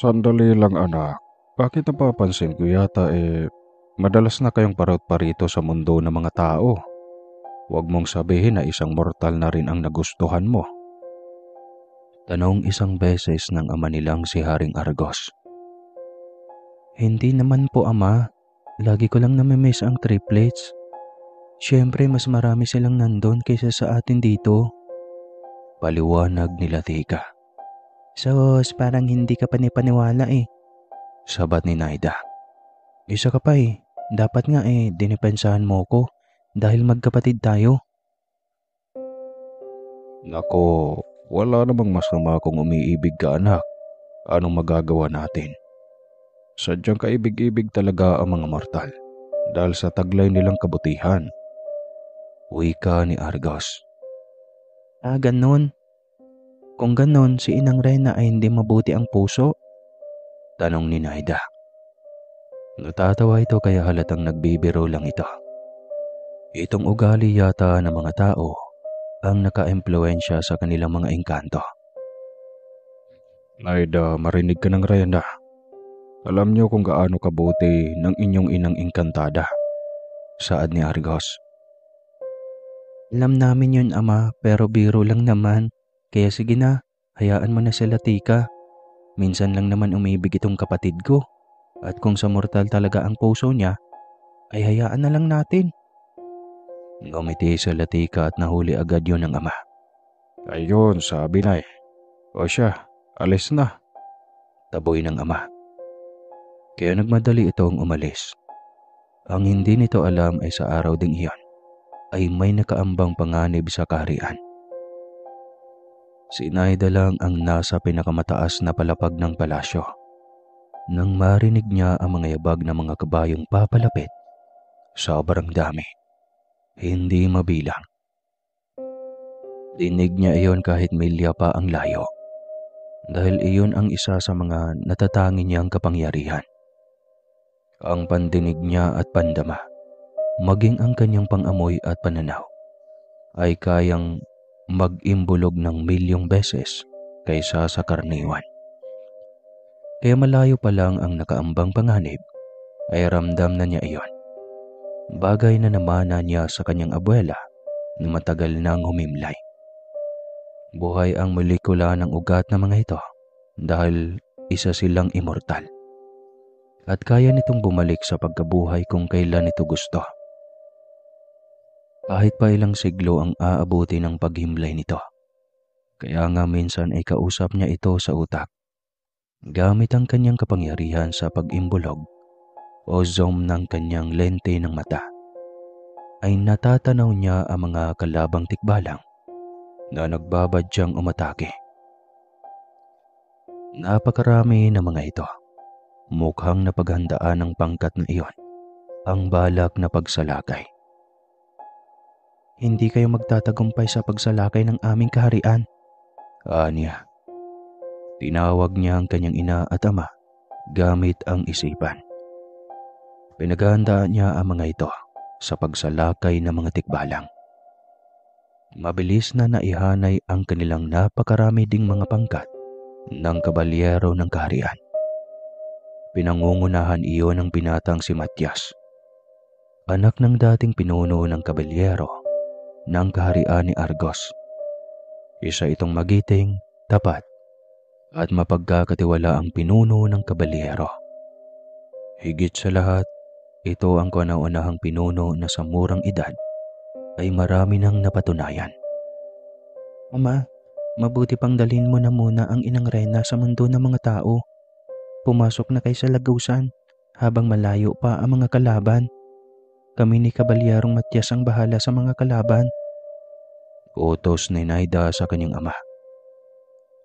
Sandali lang anak. Bakit napapansin ko yata madalas na kayong parot parito sa mundo ng mga tao. Huwag mong sabihin na isang mortal na rin ang nagustuhan mo. Tanong isang beses ng ama nilang si Haring Argos. Hindi naman po ama, lagi ko lang namimiss ang triplets. Siyempre mas marami silang nandun kaysa sa atin dito. Paliwanag nila Tika. Sos, parang hindi ka panipaniwala eh. Sabat ni Naida. Isa ka pa eh, dapat nga dinipensahan mo ko dahil magkapatid tayo. Nako, wala namang masama kung umiibig ka anak. Anong magagawa natin? Sadyang kaibig-ibig talaga ang mga mortal dahil sa taglay nilang kabutihan. Wika ni Argos. Ganon. Kung ganon, si Inang Rena ay hindi mabuti ang puso? Tanong ni Naida. Natatawa ito kaya halatang nagbibiro lang ito. Itong ugali yata ng mga tao ang naka-impluensya sa kanilang mga engkanto. Naida, marinig ka ng Rena. Alam niyo kung gaano kabuti ng inyong inang engkantada. Saad ni Argos. Alam namin yun ama, pero biro lang naman. Kaya sige na, hayaan mo na sila Tika. Minsan lang naman umibig itong kapatid ko. At kung sa mortal talaga ang puso niya, ay hayaan na lang natin. Ngumiti sa Latika at nahuli agad yun ng ama. Ayun, sabi na eh. O siya, alis na. Taboy ng ama. Kaya nagmadali itong umalis. Ang hindi nito alam ay sa araw ding iyon ay may nakaambang panganib sa kaharian. Si Naida lang ang nasa pinakamataas na palapag ng palasyo. Nang marinig niya ang mga yabag ng mga kabayong papalapit, sobrang dami. Hindi mabilang. Dinig niya iyon kahit milya pa ang layo. Dahil iyon ang isa sa mga natatangi niyang kapangyarihan. Ang pandinig niya at pandama, maging ang kanyang pangamoy at pananaw, ay kayang mag-imbulog ng milyong beses kaysa sa karaniwan. Kaya malayo pa lang ang nakaambang panganib, ay ramdam na niya iyon. Bagay na namana niya sa kanyang abuela na matagal nang humimlay. Buhay ang molekula ng ugat ng mga ito dahil isa silang immortal. At kaya nitong bumalik sa pagkabuhay kung kailan ito gusto. Kahit pa ilang siglo ang aabuti ng paghimlay nito. Kaya nga minsan ay kausap niya ito sa utak. Gamit ang kanyang kapangyarihan sa pag-imbulog o zoom ng kanyang lente ng mata, ay natatanaw niya ang mga kalabang tikbalang na nagbabadyang umatake. Napakarami ng mga ito. Mukhang napaghandaan ng pangkat na iyon ang balak na pagsalakay. Hindi kayo magtatagumpay sa pagsalakay ng aming kaharian. Anya. Tinawag niya ang kanyang ina at ama gamit ang isipan. Pinaghahandaan niya ang mga ito sa pagsalakay ng mga tikbalang. Mabilis na naihanay ang kanilang napakarami ding mga pangkat ng kabalyero ng kaharian. Pinangungunahan iyon ng binatang si Matias, anak ng dating pinuno ng kabalyero ng kaharian ni Argos. Isa itong magiting, tapat, at mapagkakatiwalaang pinuno ng kabalyero. Higit sa lahat, ito ang kauna-unahang pinuno na sa murang edad ay marami nang napatunayan. Ama, mabuti pang dalhin mo na muna ang Inang Rena sa mundo ng mga tao. Pumasok na kayo sa lagusan habang malayo pa ang mga kalaban. Kami ni Kabalyerong Matias ang bahala sa mga kalaban. Utos ni Naida sa kanyang ama.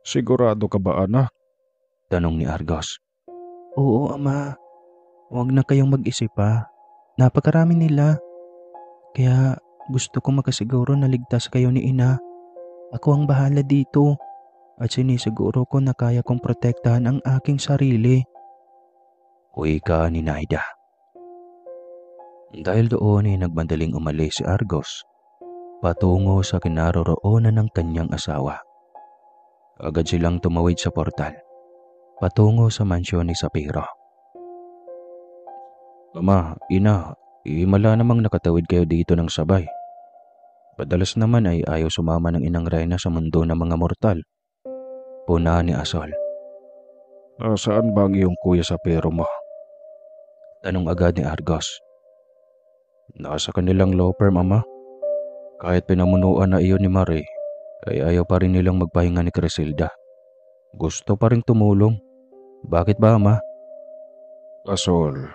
Sigurado ka ba anak? Tanong ni Argos. Oo ama, huwag na kayong mag-isip pa. Napakarami nila. Kaya gusto ko makasiguro na ligtas kayo ni ina. Ako ang bahala dito. At sinisiguro ko na kaya kong protektahan ang aking sarili. Wika ni Naida. Dahil doon ay nagmadaling umalis si Argos patungo sa kinaroroonan ng kanyang asawa. Agad silang tumawid sa portal patungo sa mansyon ni Sapiro. Ama, ina, mala namang nakatawid kayo dito ng sabay. Padalas naman ay ayaw sumama ng inang Reyna sa mundo ng mga mortal. Puna ni Asol. Saan ba ang iyong kuya sa pero mo? Tanong agad ni Argos. Nasa kanilang law firm, ama. Kahit pinamunuan na iyon ni Marie, ay ayaw pa rin nilang magpahinga ni Criselda. Gusto pa rin tumulong. Bakit ba, ama? Asol,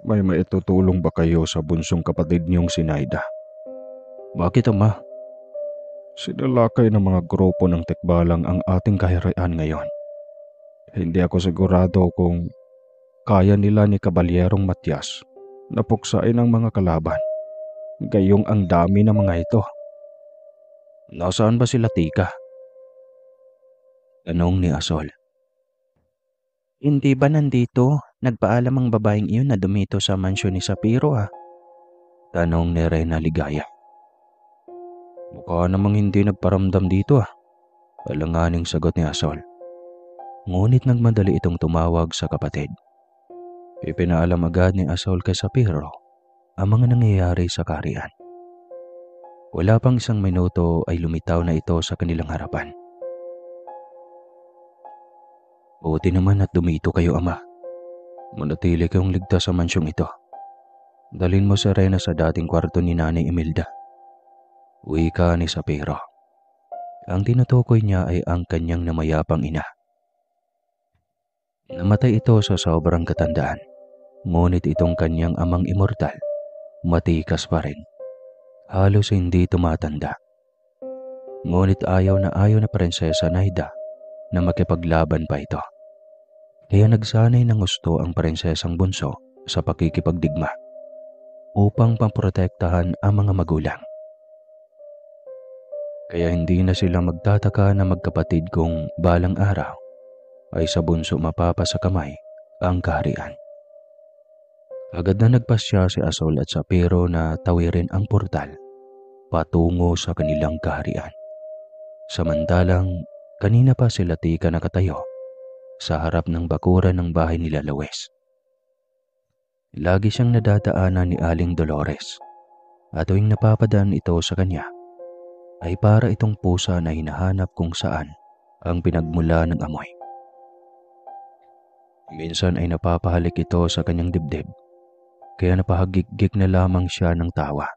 may maitutulong ba kayo sa bunsong kapatid niyong si Naida? Bakit, ama? Sinalakay ng mga grupo ng tikbalang ang ating kaharian ngayon. Hindi ako sigurado kung kaya nila ni Kabalyerong Matias na puksain ang mga kalaban. Gayong ang dami ng mga ito. Nasaan ba sila, Tika? Tanong ni Asol. Hindi ba nandito? Nagpaalam ang babaeng iyon na dumito sa mansyon ni Sapiro, ah? Tanong ni Reyna Ligaya. Mukha namang hindi nagparamdam dito, ah. Alanganing sagot ni Asol. Ngunit nagmadali itong tumawag sa kapatid. Ipinaalam agad ni Asol kay Sapiro ang mga nangyayari sa kaharian. Wala pang isang minuto ay lumitaw na ito sa kanilang harapan. Buti naman at dumito kayo, ama. Manatili kayong ligtas sa mansyong ito. Dalhin mo si Reyna sa dating kwarto ni Nanay Imelda. Wika ni Sapiro. Ang tinutukoy niya ay ang kanyang namayapang ina. Namatay ito sa sobrang katandaan. Ngunit itong kanyang amang immortal, matikas pa rin. Halos hindi tumatanda. Ngunit ayaw na Prinsesa Naida na makipaglaban pa ito. Kaya nagsanay ng gusto ang prinsesang bunso sa pakikipagdigma upang pamprotektahan ang mga magulang. Kaya hindi na sila magtataka na magkapatid kung balang araw ay sa bunso mapapa sa kamay ang kaharian. Agad na nagpasya si Asol at Sapiro na tawirin ang portal patungo sa kanilang kaharian. Samantalang kanina pa sila Tika nakatayo sa harap ng bakuran ng bahay nila Luis. Lagi siyang nadadaanan ni Aling Dolores at tuwing napapadaan ito sa kanya ay para itong pusa na hinahanap kung saan ang pinagmula ng amoy. Minsan ay napapahalik ito sa kanyang dibdib kaya napahagik-gik na lamang siya ng tawa.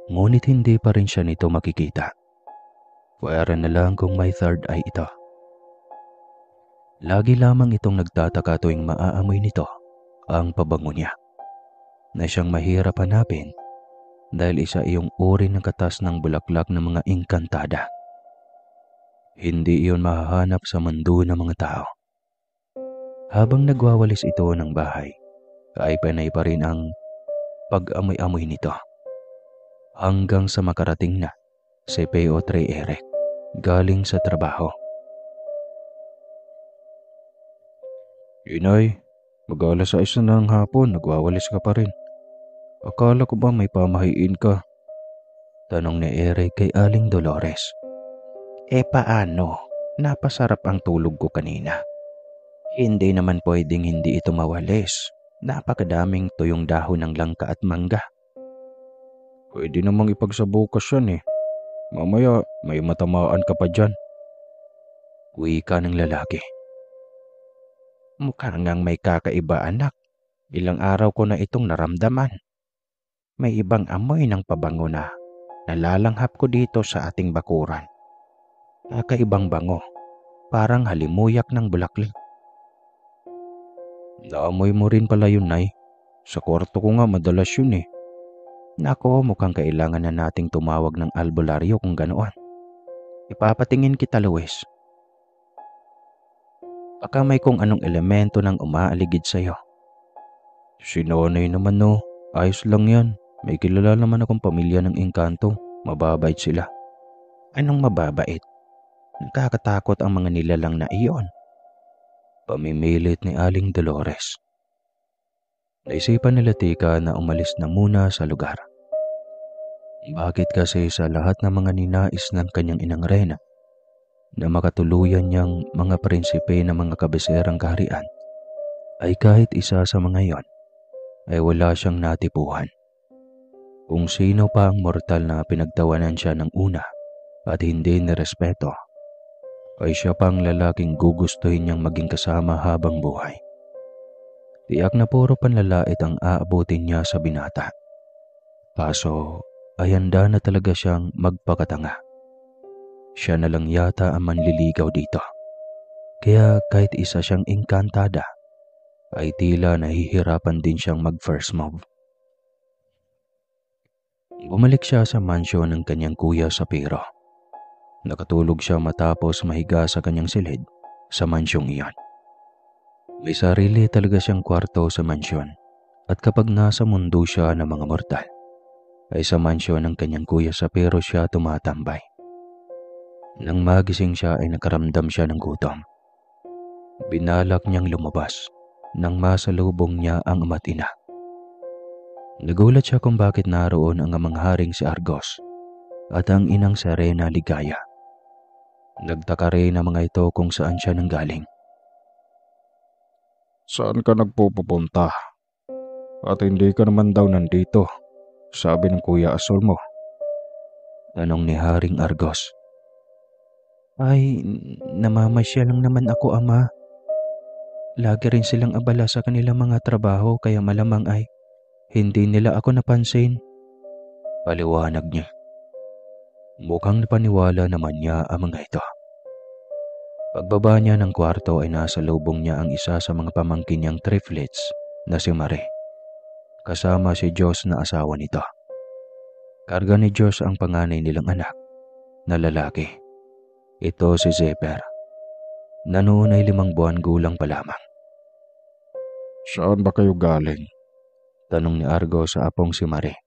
Ngunit hindi pa rin siya nito makikita. Pwera na lang kung may third eye ito. Lagi lamang itong nagtataka tuwing maaamoy nito ang pabango niya na siyang mahirap hanapin dahil isa iyong uri ng katas ng bulaklak ng mga engkantada. Hindi iyon mahahanap sa mundo ng mga tao. Habang nagwawalis ito ng bahay, ay panay pa rin ang pag-amoy-amoy nito hanggang sa makarating na si P.O. Eric galing sa trabaho. Inay, mag-alas 6 na ng hapon, nagwawalis ka pa rin. Akala ko ba may pamahiin ka? Tanong ni Eric kay Aling Dolores. Paano? Napasarap ang tulog ko kanina. Hindi naman pwedeng hindi ito mawalis. Napakadaming tuyong dahon ng langka at mangga. Pwede namang ipagsabukas yan eh. Mamaya may matamaan ka pa dyan. Wika ng lalaki. Mukha ngang may kakaiba, anak. Ilang araw ko na itong naramdaman. May ibang amoy ng pabango na nalalanghap ko dito sa ating bakuran. Kakaibang bango, parang halimuyak ng bulaklak. Naamoy mo rin pala yun, Nay. Sa kwarto ko nga madalas yun eh. Nako, mukhang kailangan na nating tumawag ng albularyo kung ganoon. Ipapatingin kita, Luis. Baka may kung anong elemento ng umaaligid sa'yo. Si Nonay naman no, ayos lang yan. May kilala naman akong pamilya ng engkanto. Mababait sila. Anong mababait? Nakakatakot ang mga nilalang na iyon. Pamimilit ni Aling Dolores. Naisipan nila Tika na umalis na muna sa lugar. Bakit kasi sa lahat ng mga ninais ng kanyang inang Reyna na makatuluyan niyang mga prinsipe ng mga kabeserang kaharian, ay kahit isa sa mga iyon ay wala siyang natipuhan. Kung sino pa ang mortal na pinagtawanan siya ng una at hindi nirespeto, ay siya pang lalaking gugustuhin niyang maging kasama habang buhay. Tiyak na puro panlalait ang aabutin niya sa binata. Kaso ay handa na talaga siyang magpakatanga. Siya na lang yata ang manliligaw dito. Kaya kahit isa siyang engkantada, ay tila nahihirapan din siyang mag-first move. Bumalik siya sa mansyon ng kanyang kuya sa Piro. Nakatulog siya matapos mahiga sa kanyang silid sa mansyong iyon. May sarili talaga siyang kwarto sa mansyon, at kapag nasa mundo siya ng mga mortal, ay sa mansyon ng kanyang kuya sa Piro siya tumatambay. Nang magising siya ay nakaramdam siya ng gutom. Binalak niyang lumabas nang masalubong niya ang ama't ina. Nagulat siya kung bakit naroon ang amang haring si Argos at ang inang Serena Ligaya. Nagtaka rin ang mga ito kung saan siya nanggaling. Saan ka nagpupunta? At hindi ka naman daw nandito, sabi ng Kuya Asol mo. Tanong ni Haring Argos. Ay, namamasya lang naman ako, ama. Lagi rin silang abala sa kanilang mga trabaho kaya malamang ay hindi nila ako napansin. Paliwanag niya. Mukhang napaniwala naman niya ang mga ito. Pagbaba niya ng kwarto ay nasa lubong niya ang isa sa mga pamangkin niyang triplets na si Mare. Kasama si Diyos na asawa nito. Karga ni Diyos ang panganay nilang anak na lalaki. Ito si Zephyr, na noon ay 5 buwan gulang pa lamang. Saan ba kayo galing? Tanong ni Argos sa apong si Mare.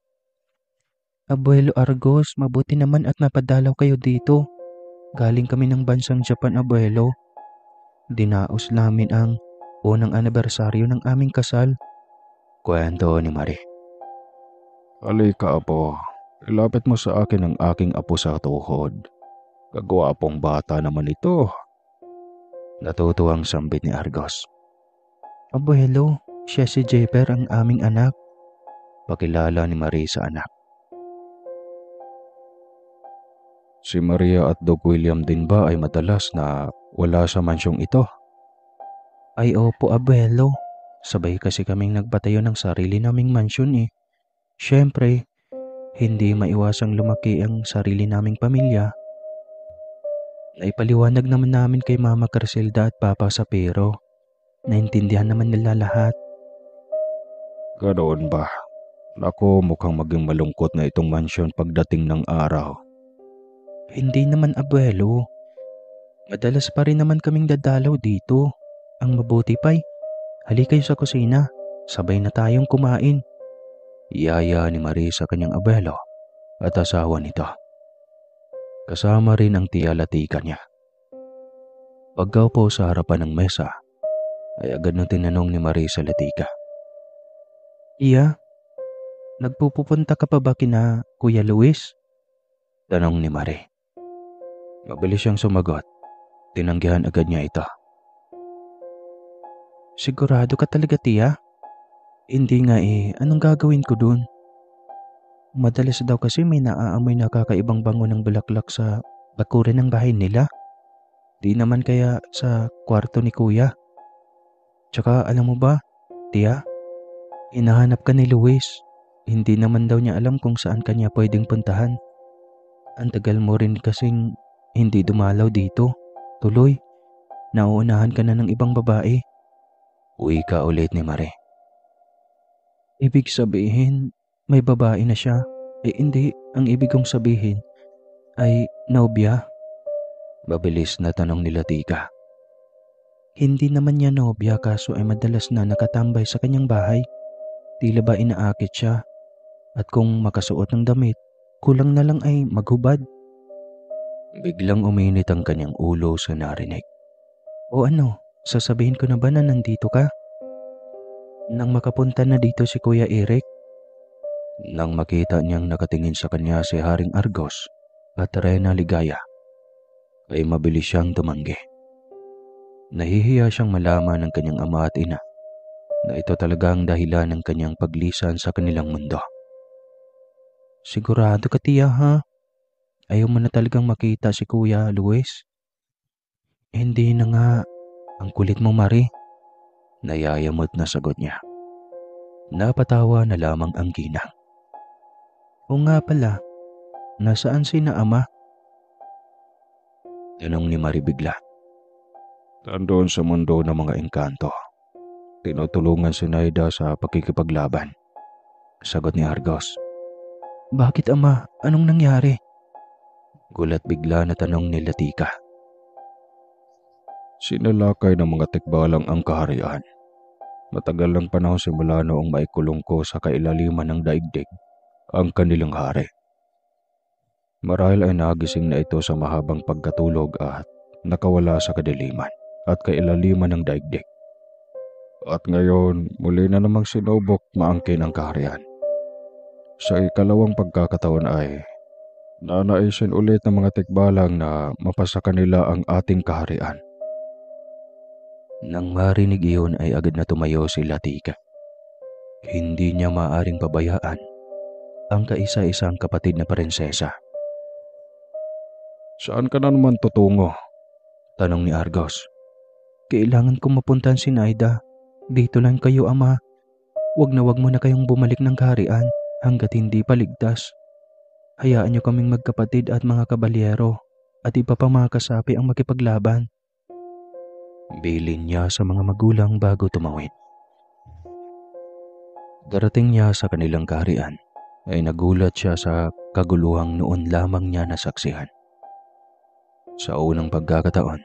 Abuelo Argos, mabuti naman at napadalaw kayo dito. Galing kami ng bansang Japan, abuelo. Dinaos namin ang unang anibersaryo ng aming kasal. Kwento ni Mare. Halika apo, ilapit mo sa akin ang aking apo sa tuhod. Kagwapong bata naman ito. Natutuwang sambit ni Argos. Abuelo, siya si Zephyr ang aming anak. Pakilala ni Mare sa anak. Si Maria at Doc William din ba ay madalas na wala sa mansyong ito? Ay opo, abuelo. Sabay kasi kaming nagpatayo ng sarili naming mansyon eh. Siyempre, hindi maiwasang lumaki ang sarili naming pamilya. Naipaliwanag naman namin kay Mama Carcelda at Papa Sapiro. Naintindihan naman nila lahat. Ganoon ba? Naku, mukhang maging malungkot na itong mansyon pagdating ng araw. Hindi naman, abuelo. Madalas pa rin naman kaming dadalaw dito. Ang mabuti pa'y, halika kayo sa kusina. Sabay na tayong kumain. Iyaya ni Marie sa kanyang abuelo at asawa nito. Kasama rin ang tiya-latika niya. Pagkaupo sa harapan ng mesa, ay agad na tinanong ni Marie sa latika. Iya, nagpupunta ka pa ba kina Kuya Luis? Tanong ni Marie. Mabilis siyang sumagot. Tinanggihan agad niya ito. Sigurado ka talaga, tiya? Hindi nga anong gagawin ko dun? Madalas daw kasi may naaamoy na kakaibang bango ng bulaklak sa bakuran ng bahay nila. Di naman kaya sa kwarto ni kuya. Tsaka alam mo ba, tiya? Hinahanap ka ni Luis. Hindi naman daw niya alam kung saan kanya pwedeng puntahan. Ang tagal mo rin kasing hindi dumalaw dito. Tuloy, nauunahan ka na ng ibang babae. Uwi ka ulit ni Mare. Ibig sabihin, may babae na siya. Hindi, ang ibig kong sabihin ay nobya. Mabilis na tanong ni Latika. Hindi naman niya nobya kaso ay madalas na nakatambay sa kanyang bahay. Tila ba inaakit siya. At kung makasuot ng damit, kulang na lang ay maghubad. Biglang uminit ang kanyang ulo sa narinig. O ano, sasabihin ko na ba na nandito ka? Nang makapunta na dito si Kuya Eric. Nang makita niyang nakatingin sa kanya si Haring Argos at Rena Ligaya, ay mabilis siyang tumanggi. Nahihiya siyang malaman ng kanyang ama at ina na ito talaga ang dahilan ng kanyang paglisan sa kanilang mundo. Sigurado ka tiya ha? Ayaw mo na talagang makita si Kuya Luis? Hindi na nga. Ang kulit mo, Mari. Nayayamot na sagot niya. Napatawa na lamang ang ginang. O nga pala, nasaan si na ama? Tanong ni Mari bigla. Nandoon sa mundo ng mga engkanto. Tinutulungan si Naida sa pakikipaglaban. Sagot ni Argos. Bakit ama? Anong nangyari? Gulat bigla na tanong ni Latika. Sinalakay ng mga tikbalang ang kaharian. Matagal ng panahon simula noong maikulong ko sa kailaliman ng daigdig ang kanilang hari. Marahil ay nagising na ito sa mahabang pagkatulog at nakawala sa kadiliman at kailaliman ng daigdig. At ngayon, muli na namang sinubok maangkin ang kaharian. Sa ikalawang pagkakataon ay nanaisin ulit ng mga tikbalang na mapasa kanila ang ating kaharian. Nang marinig iyon ay agad na tumayo si Latika. Hindi niya maaring pabayaan ang kaisa-isang kapatid na prinsesa. Saan ka na naman tutungo? Tanong ni Argos. Kailangan kong mapuntahan si Naida. Dito lang kayo, ama. Wag mo na kayong bumalik ng kaharian hanggat hindi pa ligtas. Hayaan niyo kaming magkapatid at mga kabalyero at iba pang mga kasapi ang makipaglaban. Bilin niya sa mga magulang bago tumawid. Darating niya sa kanilang kaharian ay nagulat siya sa kaguluhang noon lamang niya nasaksihan. Sa unang pagkakataon,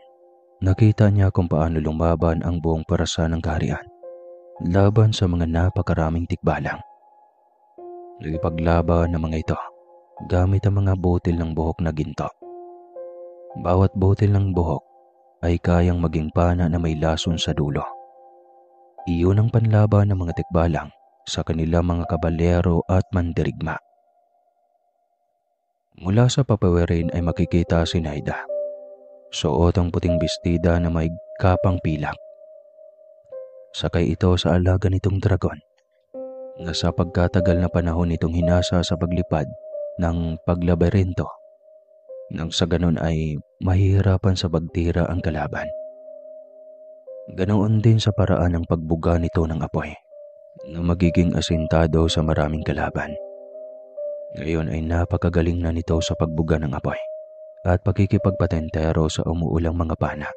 nakita niya kung paano lumaban ang buong parasa ng kaharian laban sa mga napakaraming tikbalang. Nagipaglaban ng mga ito gamit ang mga butil ng buhok na ginto. Bawat butil ng buhok ay kayang maging pana na may lason sa dulo. Iyon ang panlaban ng mga tikbalang sa kanilang mga kabalyero at mandirigma. Mula sa papawirin ay makikita si Naida. Suot ang puting bestida na may kapang pilak. Sakay ito sa alaga nitong dragon na sa pagkatagal na panahon itong hinasa sa paglipad ng paglaberinto nang sa ganon ay mahihirapan sa pagtira ang kalaban. Ganoon din sa paraan ng pagbuga nito ng apoy na magiging asintado sa maraming kalaban. Ngayon ay napakagaling na nito sa pagbuga ng apoy at pagkikipagpatentero sa umuulang mga pana.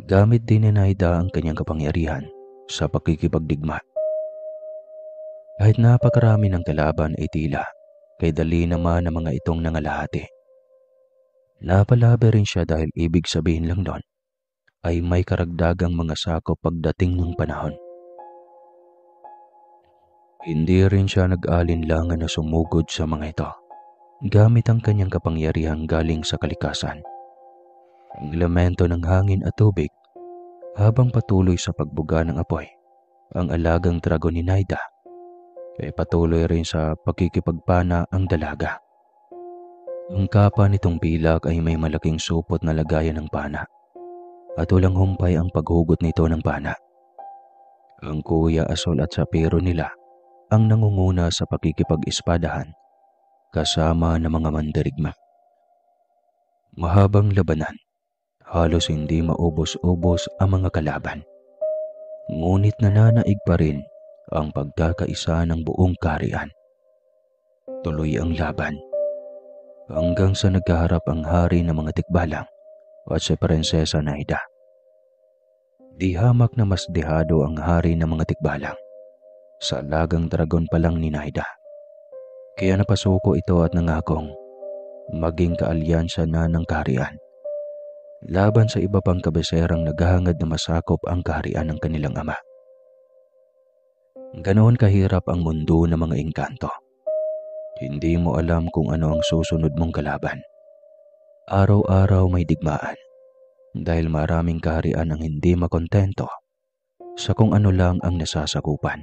Gamit din ni Naida ang kanyang kapangyarihan sa pagkikipagdigma. Kahit napakarami ng kalaban ay tila kay dali naman ng mga itong nangalahati. Napalabi rin siya dahil ibig sabihin lang doon ay may karagdagang mga sakop pagdating ng panahon. Hindi rin siya nag-alinlangan na sumugod sa mga ito gamit ang kanyang kapangyarihan galing sa kalikasan. Ang elemento ng hangin at tubig habang patuloy sa pagbuga ng apoy. Ang alagang dragon ni Naida ay patuloy rin sa pagkikipagpana ang dalaga. Ang kapa nitong pilak ay may malaking supot na lagayan ng pana at walang humpay ang paghugot nito ng pana. Ang kuya asol at sapiro nila ang nangunguna sa pakikipag-espadahan kasama ng mga mandirigma. Mahabang labanan, halos hindi maubos-ubos ang mga kalaban. Ngunit nananaig pa rin ang pagkakaisa ng buong kaharian. Tuloy ang laban hanggang sa nagkaharap ang hari ng mga tikbalang at si Prinsesa Naida. Di hamak na mas dehado ang hari ng mga tikbalang sa alagang dragon pa lang ni Naida. Kaya napasuko ito at nangakong maging kaalyansa na ng kaharian laban sa iba pang kabeserang naghahangad na masakop ang kaharian ng kanilang ama. Ganoon kahirap ang mundo ng mga engkanto. Hindi mo alam kung ano ang susunod mong kalaban. Araw-araw may digmaan dahil maraming kaharian ang hindi makontento sa kung ano lang ang nasasakupan.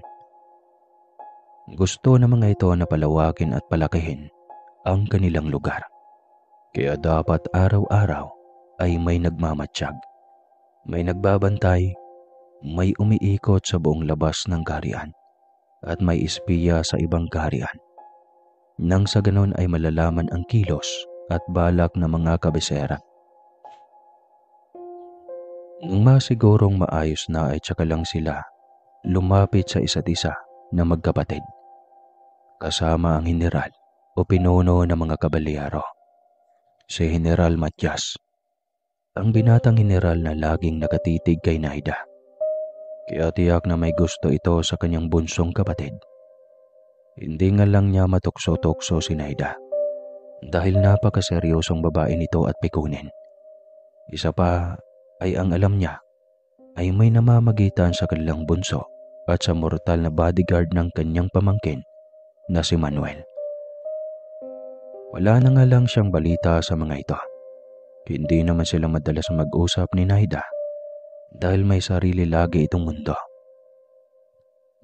Gusto ng mga ito na palawakin at palakihin ang kanilang lugar. Kaya dapat araw-araw ay may nagmamatsyag, may nagbabantay, may umiikot sa buong labas ng kaharian at may espiya sa ibang kaharian. Nang sa ganon ay malalaman ang kilos at balak ng mga kabisera. Nung masigurong maayos na ay tsaka lang sila lumapit sa isa't isa na magkapatid. Kasama ang general o pinuno ng mga kabalyero, si General Matias. Ang binatang general na laging nakatitig kay Naida. Kaya tiyak na may gusto ito sa kanyang bunsong kapatid. Hindi nga lang niya matukso-tukso si Naida dahil napakaseryosong babae nito at pikunin. Isa pa ay ang alam niya ay may namamagitan sa kanilang bunso at sa mortal na bodyguard ng kanyang pamangkin na si Manuel. Wala na nga lang siyang balita sa mga ito. Hindi naman sila madalas mag-usap ni Naida dahil may sarili lagi itong mundo.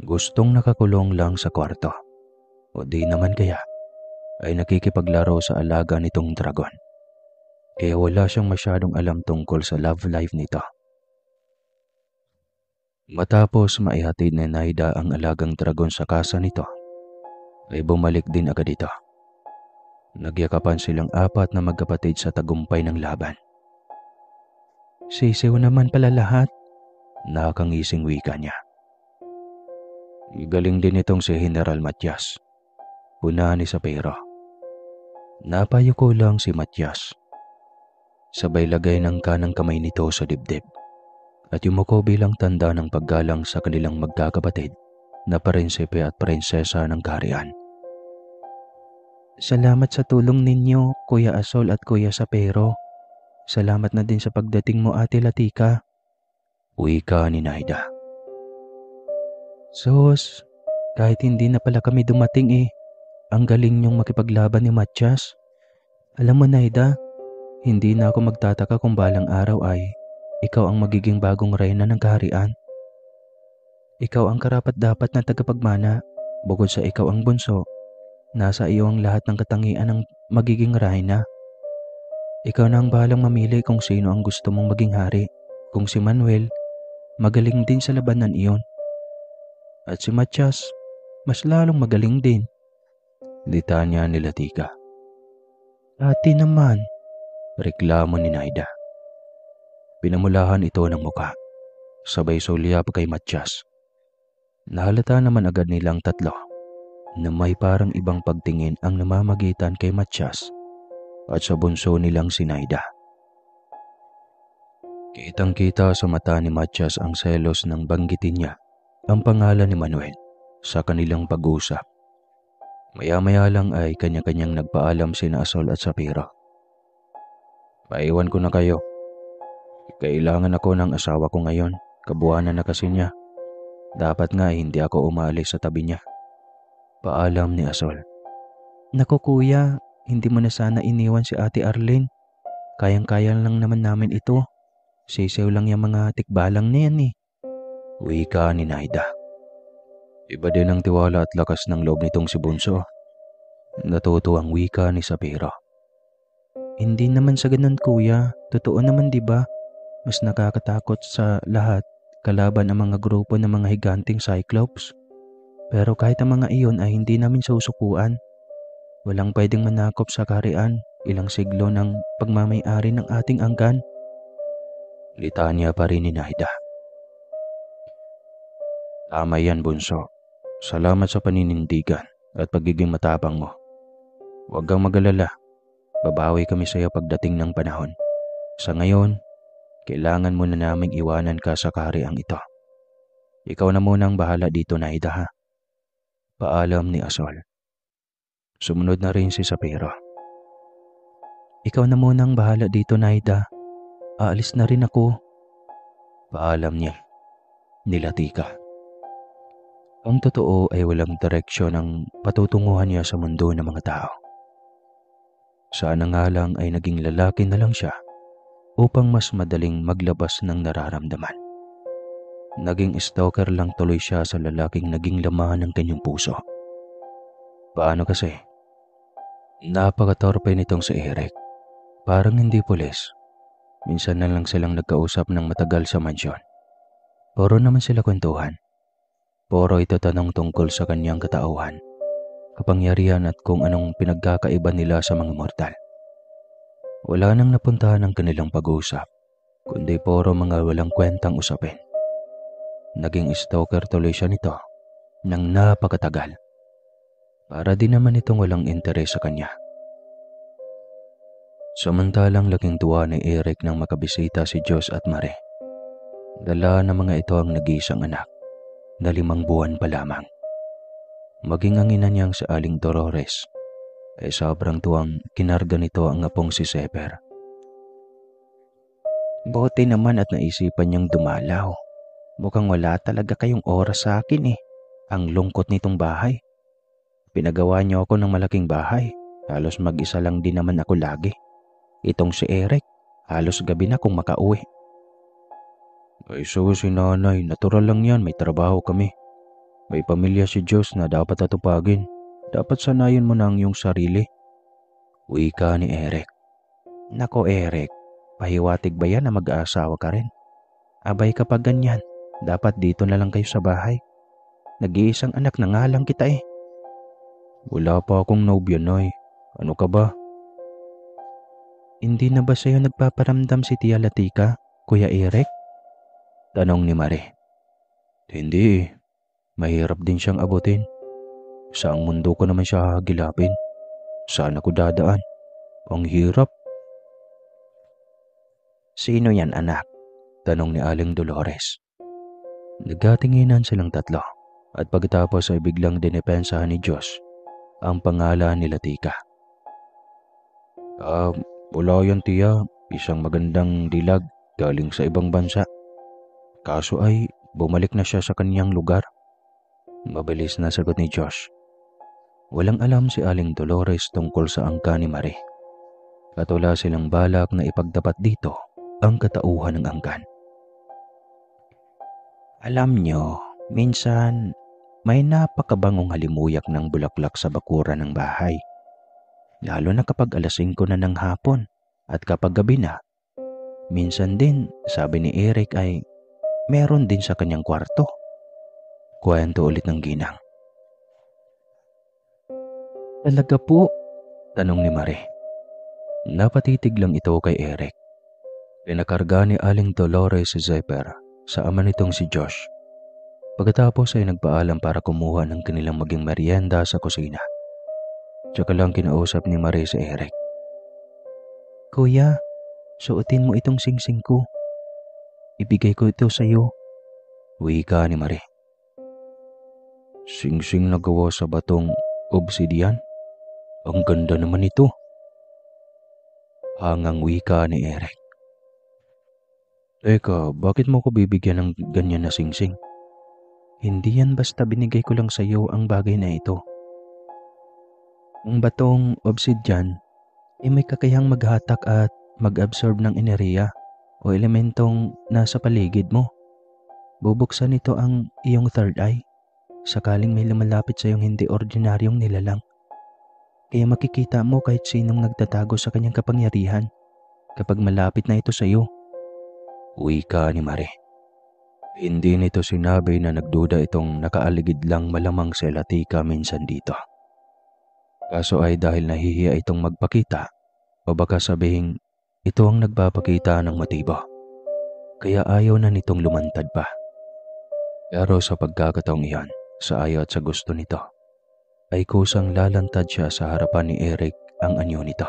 Gustong nakakulong lang sa kwarto o di naman kaya ay nakikipaglaro sa alaga nitong dragon. Kaya wala siyang masyadong alam tungkol sa love life nito. Matapos maihatid ni Naida ang alagang dragon sa kasa nito, ay bumalik din agad ito. Nagyakapan silang apat na magkapatid sa tagumpay ng laban. Sisiw naman pala lahat, nakangising wika niya. Galing din itong si General Matias, puna ni Sapero. Napayuko lang si Matias. Sabay lagay ng kanang kamay nito sa dibdib at yumuko bilang tanda ng paggalang sa kanilang magkakapatid na prinsipe at prinsesa ng kaharian. Salamat sa tulong ninyo, Kuya Asol at Kuya Sapero. Salamat na din sa pagdating mo, Ate Latika. Wika ni Naida. Sos, kahit hindi na pala kami dumating ang galing niyong makipaglaban ni Matias. Alam mo Naida, hindi na ako magtataka kung balang araw ay ikaw ang magiging bagong reyna ng kaharian. Ikaw ang karapat-dapat na tagapagmana. Bukod sa ikaw ang bunso, nasa iyo ang lahat ng katangian ng magiging reyna. Ikaw na ang bahalang mamili kung sino ang gusto mong maging hari. Kung si Manuel, magaling din sa labanan iyon. At si Matias, mas lalong magaling din. Litanya ni Latika. Ate naman, reklamo ni Naida. Pinamulahan ito ng muka, sabay sulyap kay Matias. Nahalata naman agad nilang tatlo na may parang ibang pagtingin ang namamagitan kay Matias at sa bunso nilang si Naida. Kitang-kita sa mata ni Matias ang selos nang banggitin niya ang pangalan ni Manuel sa kanilang pag-uusap. Maya-maya lang ay kanya-kanyang nagpaalam sina Asol at Sapiro. Maiwan ko na kayo. Kailangan ako ng asawa ko ngayon. Kabuwanan na kasi niya. Dapat nga hindi ako umaalis sa tabi niya. Paalam ni Asol. Naku kuya, hindi mo na sana iniwan si Ate Arlene. Kayang-kaya lang naman namin ito. Sisiw lang yung mga tikbalang na yan Wika ni Naida. Iba din ang tiwala at lakas ng loob nitong si Bunso. Natuto ang wika ni Sapiro. Hindi naman sa ganun kuya. Totoo naman diba? Mas nakakatakot sa lahat kalaban ang mga grupo ng mga higanting Cyclops. Pero kahit ang mga iyon ay hindi namin susukuan. Walang pwedeng manakop sa kaharian. Ilang siglo ng pagmamay-ari ng ating angkan. Litanya pa rin ni Naida. Tama yan, Bunso. Salamat sa paninindigan at pagiging matapang mo. Huwag kang mag-alala. Babawi kami sa iyo pagdating ng panahon. Sa ngayon, kailangan mo na naming iwanan ka sa kahariang ito. Ikaw na muna ang bahala dito, Naida ha. Paalam ni Asol. Sumunod na rin si Sapiro. Ikaw na muna ang bahala dito, Naida. Aalis na rin ako. Paalam niya ni Latika. Ang totoo ay walang direksyon ang patutunguhan niya sa mundo ng mga tao. Sana nga lang ay naging lalaki na lang siya upang mas madaling maglabas ng nararamdaman. Naging stalker lang tuloy siya sa lalaking naging laman ng kanyang puso. Paano kasi? Napakatorpe nitong si Eric. Parang hindi pulis. Minsan na lang silang nagkausap ng matagal sa mansyon. Puro naman sila kwentuhan. Puro ito tanong tungkol sa kanyang katauhan, kapangyarihan at kung anong pinagkakaiba nila sa mga mortal. Wala nang napuntahan ang kanilang pag-uusap, kundi puro mga walang kwentang usapin. Naging stalker tuloy siya nito ng napakatagal. Para din naman itong walang interes sa kanya. Samantalang laking tuwa ni Eric nang makabisita si Diyos at Mare. Dala ng mga ito ang nag-iisang anak na 5 buwan pa lamang. Maging ang ina niyang si Aling Dolores ay sobrang tuwang kinarga nito ang apong si Seper. Buti naman at naisipan niyang dumalaw. Mukhang wala talaga kayong oras sa akin eh. Ang lungkot nitong bahay. Pinagawa niyo ako ng malaking bahay. Halos mag-isa lang din naman ako lagi. Itong si Eric, halos gabi na kung makauwi. Ay so si nanay, natural lang yan, may trabaho kami. May pamilya si Diyos na dapat atupagin. Dapat sanayin mo na ang iyong sarili. Wika ni Eric. Nako Eric, pahiwatig ba yan na mag-aasawa ka rin? Abay kapag ganyan, dapat dito na lang kayo sa bahay. Nag-iisang anak na nga lang kita eh. Wala pa akong nobya, Nay. Ano ka ba? Hindi na ba sa'yo nagpaparamdam si Tia Latika, Kuya Eric? Tanong ni Mare. Hindi eh. Mahirap din siyang abutin. Saang mundo ko naman siya hahagilapin? Saan ako dadaan? Ang hirap. Sino yan anak? Tanong ni Aling Dolores. Nagkatinginan silang tatlo at pagkatapos ay biglang dinepensahan ni Diyos ang pangalan ni Latika. Wala yan tiya, isang magandang dilag galing sa ibang bansa. Kaso ay bumalik na siya sa kanyang lugar. Mabilis na sagot ni Josh. Walang alam si Aling Dolores tungkol sa angka ni Mare. At wala silang balak na ipagdapat dito ang katauhan ng angkan. Alam nyo, minsan may napakabangong halimuyak ng bulaklak sa bakuran ng bahay. Lalo na kapag alas 5 na ng hapon at kapag gabi na. Minsan din, sabi ni Eric ay meron din sa kanyang kwarto. Kwento ulit ng ginang. Talaga po? Tanong ni Mare. Napatitig lang ito kay Eric. Pinakarga ni Aling Dolores si Zephyr sa ama nitong si Josh. Pagkatapos ay nagpaalam para kumuha ng kanilang maging merienda sa kusina. Tsaka lang kinausap ni Mare si Eric. Kuya, suotin mo itong singsing ko. Ibigay ko ito sa iyo. Wika ni Mare. Singsing na gawa sa batong obsidian? Ang ganda naman ito. Hangang wika ni Eric. Teka, bakit mo ko bibigyan ng ganyan na singsing? Hindi yan basta binigay ko lang sa iyo ang bagay na ito. Ang batong obsidian ay may kakayahang maghatak at mag-absorb ng enerhiya o elementong nasa paligid mo. Bubuksan nito ang iyong third eye sakaling may lumalapit sa iyong hindi ordinaryong nilalang. Kaya makikita mo kahit sinong nagtatago sa kanyang kapangyarihan kapag malapit na ito sa iyo. Wika ni Mare. Hindi nito sinabi na nagduda itong nakaaligid lang malamang si Latika minsan dito. Kaso ay dahil nahihiya itong magpakita o baka sabihing ito ang nagpapakita ng motibo. Kaya ayaw na nitong lumantad pa. Pero sa pagkakataong iyon, sa ayaw at sa gusto nito, ay kusang lalantad siya sa harapan ni Eric ang anyo nito.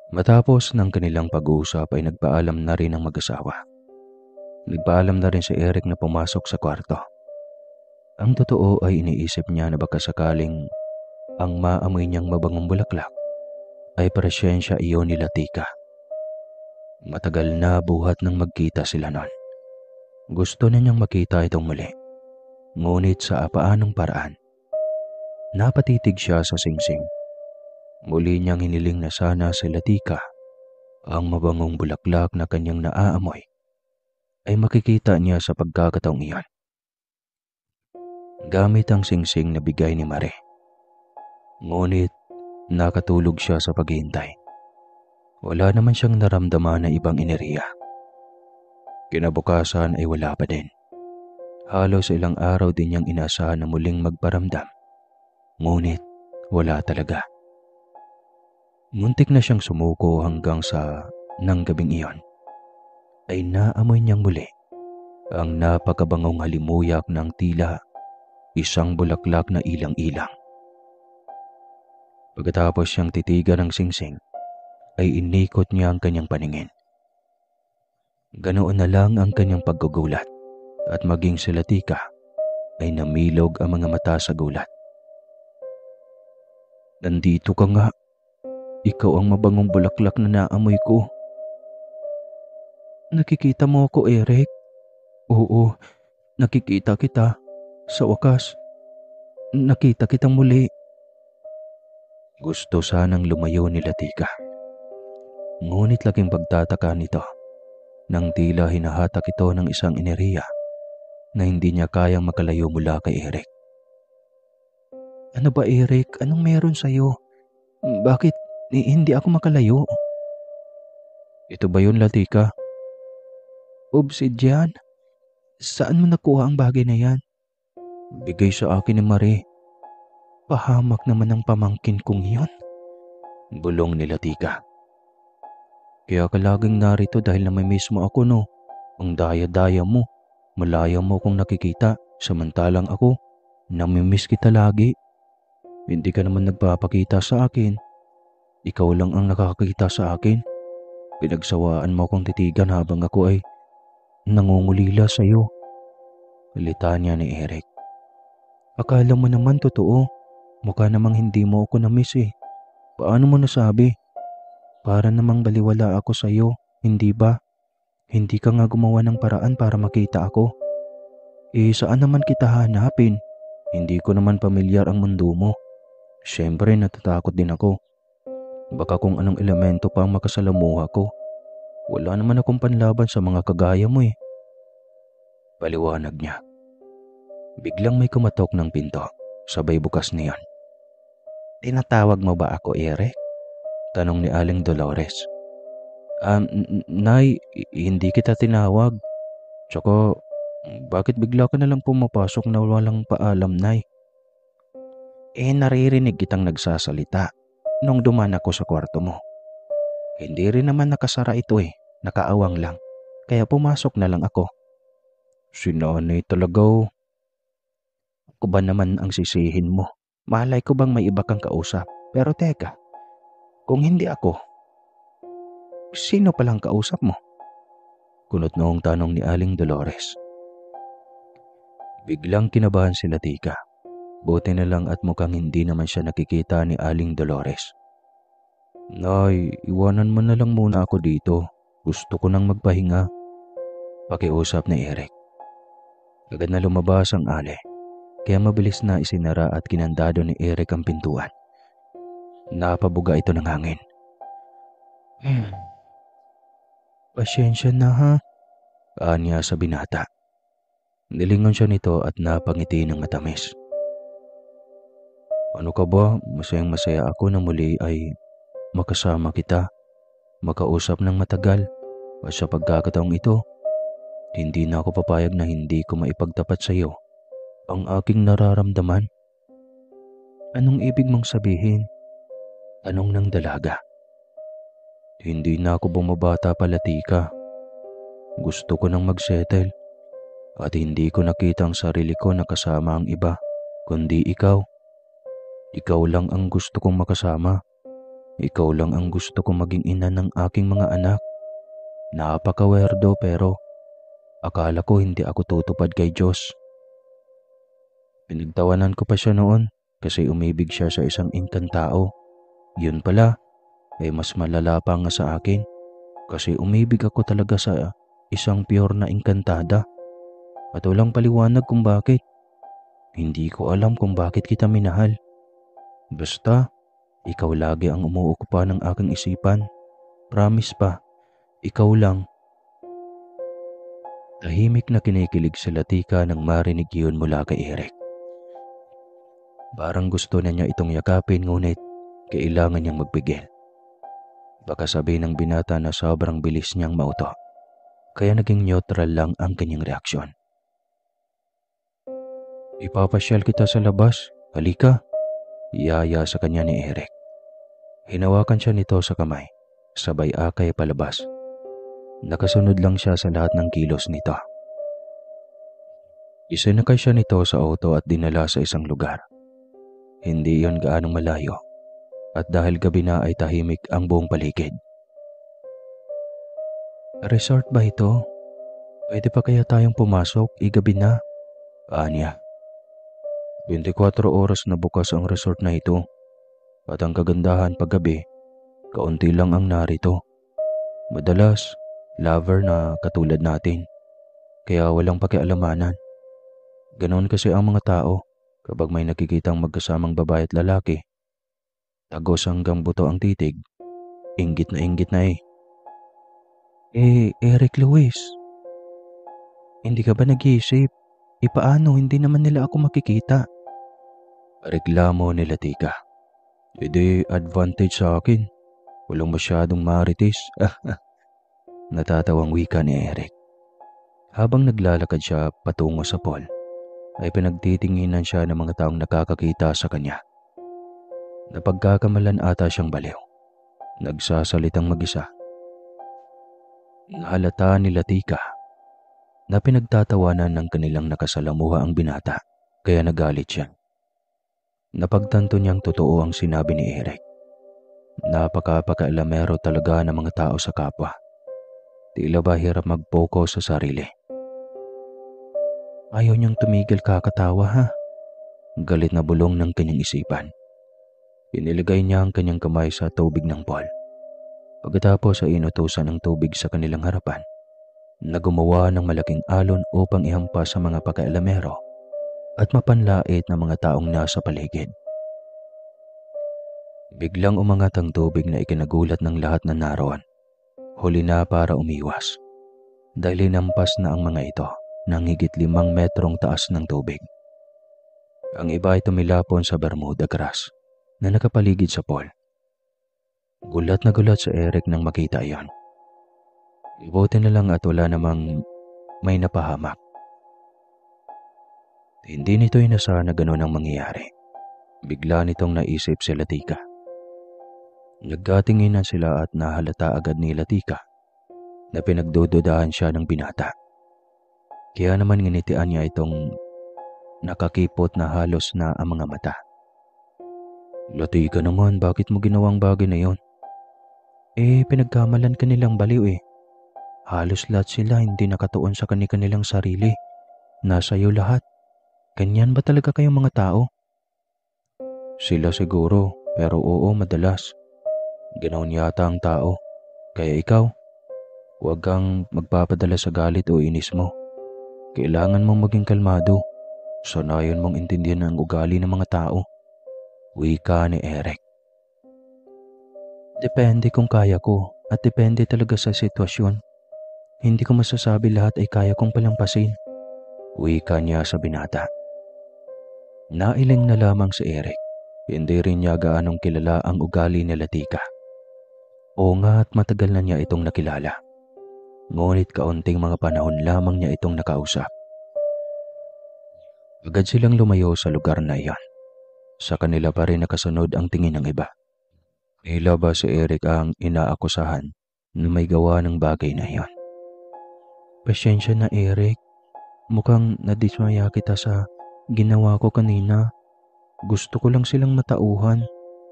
Matapos ng kanilang pag-uusap ay nagpaalam na rin ang mag-asawa. Nagpaalam na rin si Eric na pumasok sa kwarto. Ang totoo ay iniisip niya na baka sakaling ang maamoy niyang mabangong bulaklak ay presensya iyon ni Latika. Matagal na buhat nang magkita sila noon. Gusto na niyang makita itong muli. Ngunit sa paanong paraan. Napatitig siya sa singsing. Muli niyang hiniling na sana si Latika, ang mabangong bulaklak na kanyang naaamoy, ay makikita niya sa pagkakataong iyon. Gamit ang singsing na bigay ni Mare. Ngunit nakatulog siya sa paghihintay. Wala naman siyang naramdaman na ibang enerhiya. Kinabukasan ay wala pa din. Halos ilang araw din niyang inaasahan na muling magparamdam. Ngunit wala talaga. Muntik na siyang sumuko hanggang sa nang gabing iyon ay naamoy niyang muli ang napakabangong halimuyak ng tila isang bulaklak na ilang-ilang. Pagkatapos siyang titigan ng singsing, ay inikot niya ang kanyang paningin. Ganoon na lang ang kanyang paggugulat at maging si Latika ay namilog ang mga mata sa gulat. Nandito ka nga. Ikaw ang mabangong bulaklak na naamoy ko. Nakikita mo ako, Eric? Oo, nakikita kita. Sa wakas, nakita kitang muli. Gusto sanang lumayo ni Latika. Ngunit laking pagtataka nito nang tila hinahatak ito ng isang enerhiya na hindi niya kayang makalayo mula kay Eric. Ano ba, Eric? Anong meron sa'yo? Bakit hindi ako makalayo? Ito ba yun, Latika? Obsidian? Saan mo nakuha ang bagay na yan? Bigay sa akin ni Marie. Pahamak naman ang pamangkin kong iyon. Bulong ni Latika. Kaya ka laging narito dahil namimiss mo ako, no? Ang daya-daya mo. Malaya mo kung nakikita. Samantalang ako, namimiss kita lagi. Hindi ka naman nagpapakita sa akin. Ikaw lang ang nakakakita sa akin. Pinagsawaan mo akong titigan habang ako ay nangungulila sa'yo. Litan niya ni Eric. Akala mo naman totoo. Mukha namang hindi mo ako na-miss eh. Paano mo nasabi? Para namang baliwala ako sa'yo, hindi ba? Hindi ka nga gumawa ng paraan para makita ako. Saan naman kita hanapin? Hindi ko naman pamilyar ang mundo mo. Siyempre natatakot din ako. Baka kung anong elemento pa ang makasalamuha ko. Wala naman akong panlaban sa mga kagaya mo eh. Paliwanag niya. Biglang may kumatok ng pinto. Sabay bukas niyan. Tinatawag mo ba ako, Eric? Tanong ni Aling Dolores. Nay, hindi kita tinawag. Tsaka, bakit bigla ka nalang pumapasok na walang paalam, Nay? Naririnig kitang nagsasalita nung dumaan ako sa kwarto mo. Hindi rin naman nakasara ito eh. Nakaawang lang. Kaya pumasok na lang ako. Si nanay talaga oh. Ako ba naman ang sisihin mo? Malay ko bang may iba kang kausap? Pero teka, kung hindi ako, sino palang kausap mo? Kunot noong tanong ni Aling Dolores. Biglang kinabahan si Latika. Buti na lang at mukhang hindi naman siya nakikita ni Aling Dolores. Nay, iwanan mo na lang muna ako dito. Gusto ko nang magpahinga. Pakiusap ni Eric. Agad na lumabas ang Ale. Kaya mabilis na isinara at kinandado ni Eric ang pintuan. Napabuga ito ng hangin. Pasyensya na ha, anya sa binata. Nilingon siya nito at napangiti ng matamis. Ano ka ba? Masayang masaya ako na muli ay makasama kita, makausap ng matagal. At sa pagkakataong ito, hindi na ako papayag na hindi ko maipagtapat sa iyo ang aking nararamdaman. Anong ibig mong sabihin? Tanong ng dalaga. Hindi na ako bumabata pa, Latika. Gusto ko nang magsettle at hindi ko nakita ang sarili ko na kasama ang iba, kundi ikaw. Ikaw lang ang gusto kong makasama. Ikaw lang ang gusto kong maging ina ng aking mga anak. Napakawerdo pero akala ko hindi ako tutupad kay Diyos. Pinagtawanan ko pa siya noon kasi umibig siya sa isang inkantao. Yun pala, ay mas malala pa nga sa akin kasi umibig ako talaga sa isang pure na engkantada at walang paliwanag kung bakit. Hindi ko alam kung bakit kita minahal. Basta, ikaw lagi ang umuukupa ng aking isipan. Promise pa, ikaw lang. Tahimik na kinikilig si Latika nang marinig yun mula kay Eric. Parang gusto na niya itong yakapin ngunit kailangan niyang magpigil. Baka sabihin ng binata na sobrang bilis niyang mauto, kaya naging neutral lang ang kanyang reaksyon. Ipapasyal kita sa labas, halika, iyaya sa kanya ni Eric. Hinawakan siya nito sa kamay, sabay akay palabas. Nakasunod lang siya sa lahat ng kilos nito. Isinakay siya nito sa auto at dinala sa isang lugar. Hindi iyon gaanong malayo, at dahil gabi na ay tahimik ang buong paligid. Resort ba ito? Pwede pa kaya tayong pumasok? Igabi na. Anya. 24 oras na bukas ang resort na ito. At ang kagandahan paggabi, kaunti lang ang narito. Madalas, lover na katulad natin. Kaya walang pakialamanan. Ganon kasi ang mga tao kapag may nakikitang magkasamang babae at lalaki. Tagos hanggang buto ang titig. Inggit na eh. Eric Luis, hindi ka ba nag-iisip? Paano hindi naman nila ako makikita? Reklamo nila Tika. Advantage sa akin. Walang masyadong marites. Natatawang wika ni Eric. Habang naglalakad siya patungo sa pool, ay pinagtitinginan siya ng mga taong nakakakita sa kanya. Napagkakamalan ata siyang baliw. Nagsasalitang mag-isa. Nahalata nila Tika na pinagtatawanan ng kanilang nakasalamuha ang binata, kaya nagalit siya. Napagtanto niyang totoo ang sinabi ni Eric. Napaka-alamero talaga ng mga tao sa kapwa. Tila ba hirap mag-focus sa sarili. Ayaw niyang tumigil kakatawa ha. Galit na bulong ng kanyang isipan. Iniligay niya ang kanyang kamay sa tubig ng pool. Pagkatapos ay inutusan ng tubig sa kanilang harapan na gumawa ng malaking alon upang ihampas sa mga pakailamero at mapanlait na mga taong nasa paligid. Biglang umangat ang tubig na ikinagulat ng lahat na naroon. Huli na para umiwas. Dahil linampas na ang mga ito ng higit 5 metrong taas ng tubig. Ang iba ay tumilapon sa Bermuda grass na nakapaligid sa pool. Gulat na gulat si Eric nang makita iyon. Ibuti na lang at wala namang may napahamak. Hindi nito inasa na gano'n ang mangyayari. Bigla nitong naisip si Latika. Nagkatinginan sila at nahalata agad ni Latika na pinagdududahan siya ng binata. Kaya naman nginitian niya itong nakakipot na halos na ang mga mata. Latika naman, bakit mo ginawang bagay na yon? Pinagkamalan ka nilang baliw eh. Halos lahat sila hindi nakatuon sa kanilang sarili. Nasa iyo lahat. Ganyan ba talaga kayong mga tao? Sila siguro, pero oo madalas. Ganoon yata ang tao. Kaya ikaw, huwag kang magpapadala sa galit o inis mo. Kailangan mong maging kalmado. Sanayan mong intindihan ang ugali ng mga tao. Wika ni Eric. Depende kung kaya ko at depende talaga sa sitwasyon. Hindi ko masasabi lahat ay kaya kong palampasin. Wika niya sa binata. Nailing na lamang si Eric. Hindi rin niya gaanong kilala ang ugali ni Latika. Oo nga at matagal na niya itong nakilala. Ngunit kaunting mga panahon lamang niya itong nakausap. Agad silang lumayo sa lugar na iyon. Sa kanila pa rin nakasunod ang tingin ng iba. Tila ba si Eric ang inaakusahan na may gawa ng bagay na iyon? Pasensya na Eric. Mukhang nadismaya kita sa ginawa ko kanina. Gusto ko lang silang matauhan,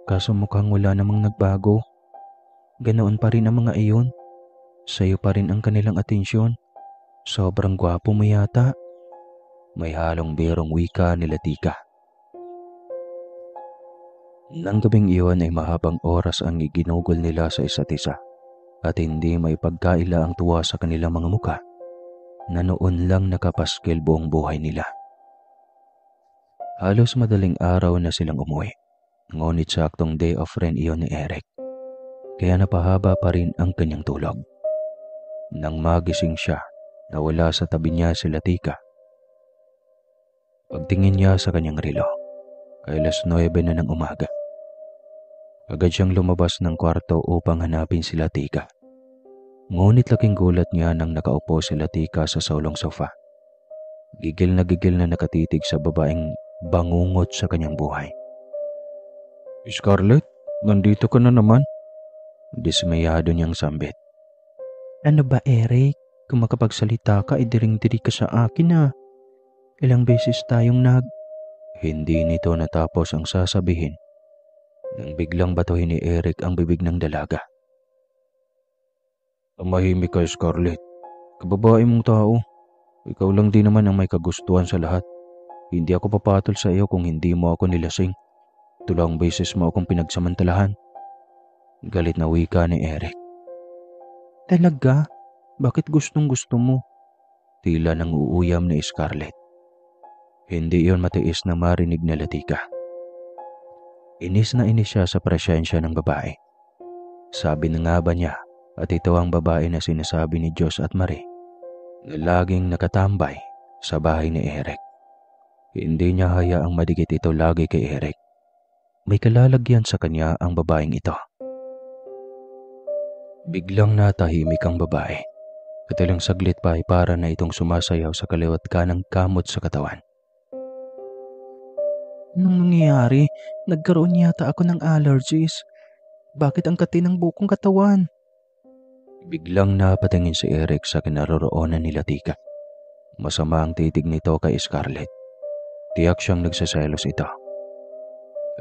kaso mukhang wala namang nagbago. Ganoon pa rin ang mga iyon. Sa'yo pa rin ang kanilang atensyon. Sobrang gwapo mo yata. May halong birong wika ni Latika. Nang gabing iyon ay mahabang oras ang iginugol nila sa isa't isa at hindi may pagkaila ang tuwa sa kanilang mga muka na noon lang nakapaskil buong buhay nila. Halos madaling araw na silang umuwi, ngunit saktong day off rin iyon ni Eric, kaya napahaba pa rin ang kanyang tulog. Nang magising siya, nawala sa tabi niya si Latika. Pagtingin niya sa kanyang relo, ay 9:00 na ng umaga. Agad siyang lumabas ng kwarto upang hanapin si Latika. Ngunit laking gulat niya nang nakaupo si Latika sa sulong sofa. Gigil na nakatitig sa babaeng bangungot sa kanyang buhay. Scarlett, nandito ka na naman. Dismayado niyang sambit. Ano ba, Eric? Kung makapagsalita ka, idiring-diri ka sa akin ah. Ilang beses tayong Hindi nito natapos ang sasabihin nang biglang batuhin ni Eric ang bibig ng dalaga. Tumahimik ka, Scarlett. Kababae mong tao. Ikaw lang din naman ang may kagustuhan sa lahat. Hindi ako papatol sa iyo kung hindi mo ako nilasing. Tulang beses mo akong pinagsamantalahan. Galit na wika ni Eric. Talaga? Bakit gustong gusto mo? Tila nang uuyam ni Scarlett. Hindi iyon matiis na marinig na Latika. Inis na inis siya sa presensya ng babae. Sabi na nga ba niya at ito ang babae na sinasabi ni Diyos at Marie na laging nakatambay sa bahay ni Eric. Hindi niya hayaang madikit ito lagi kay Eric. May kalalagyan sa kanya ang babaeng ito. Biglang natahimik ang babae at ilang saglit pa ay para na itong sumasayaw sa kaliwat kanang kamot sa katawan. Anong nangyayari? Nagkaroon yata ako ng allergies. Bakit ang kati ng bukong katawan? Biglang napatingin si Eric sa kinaroroonan ni Latika. Masama ang titig nito kay Scarlett. Tiyak siyang nagsaselos ito.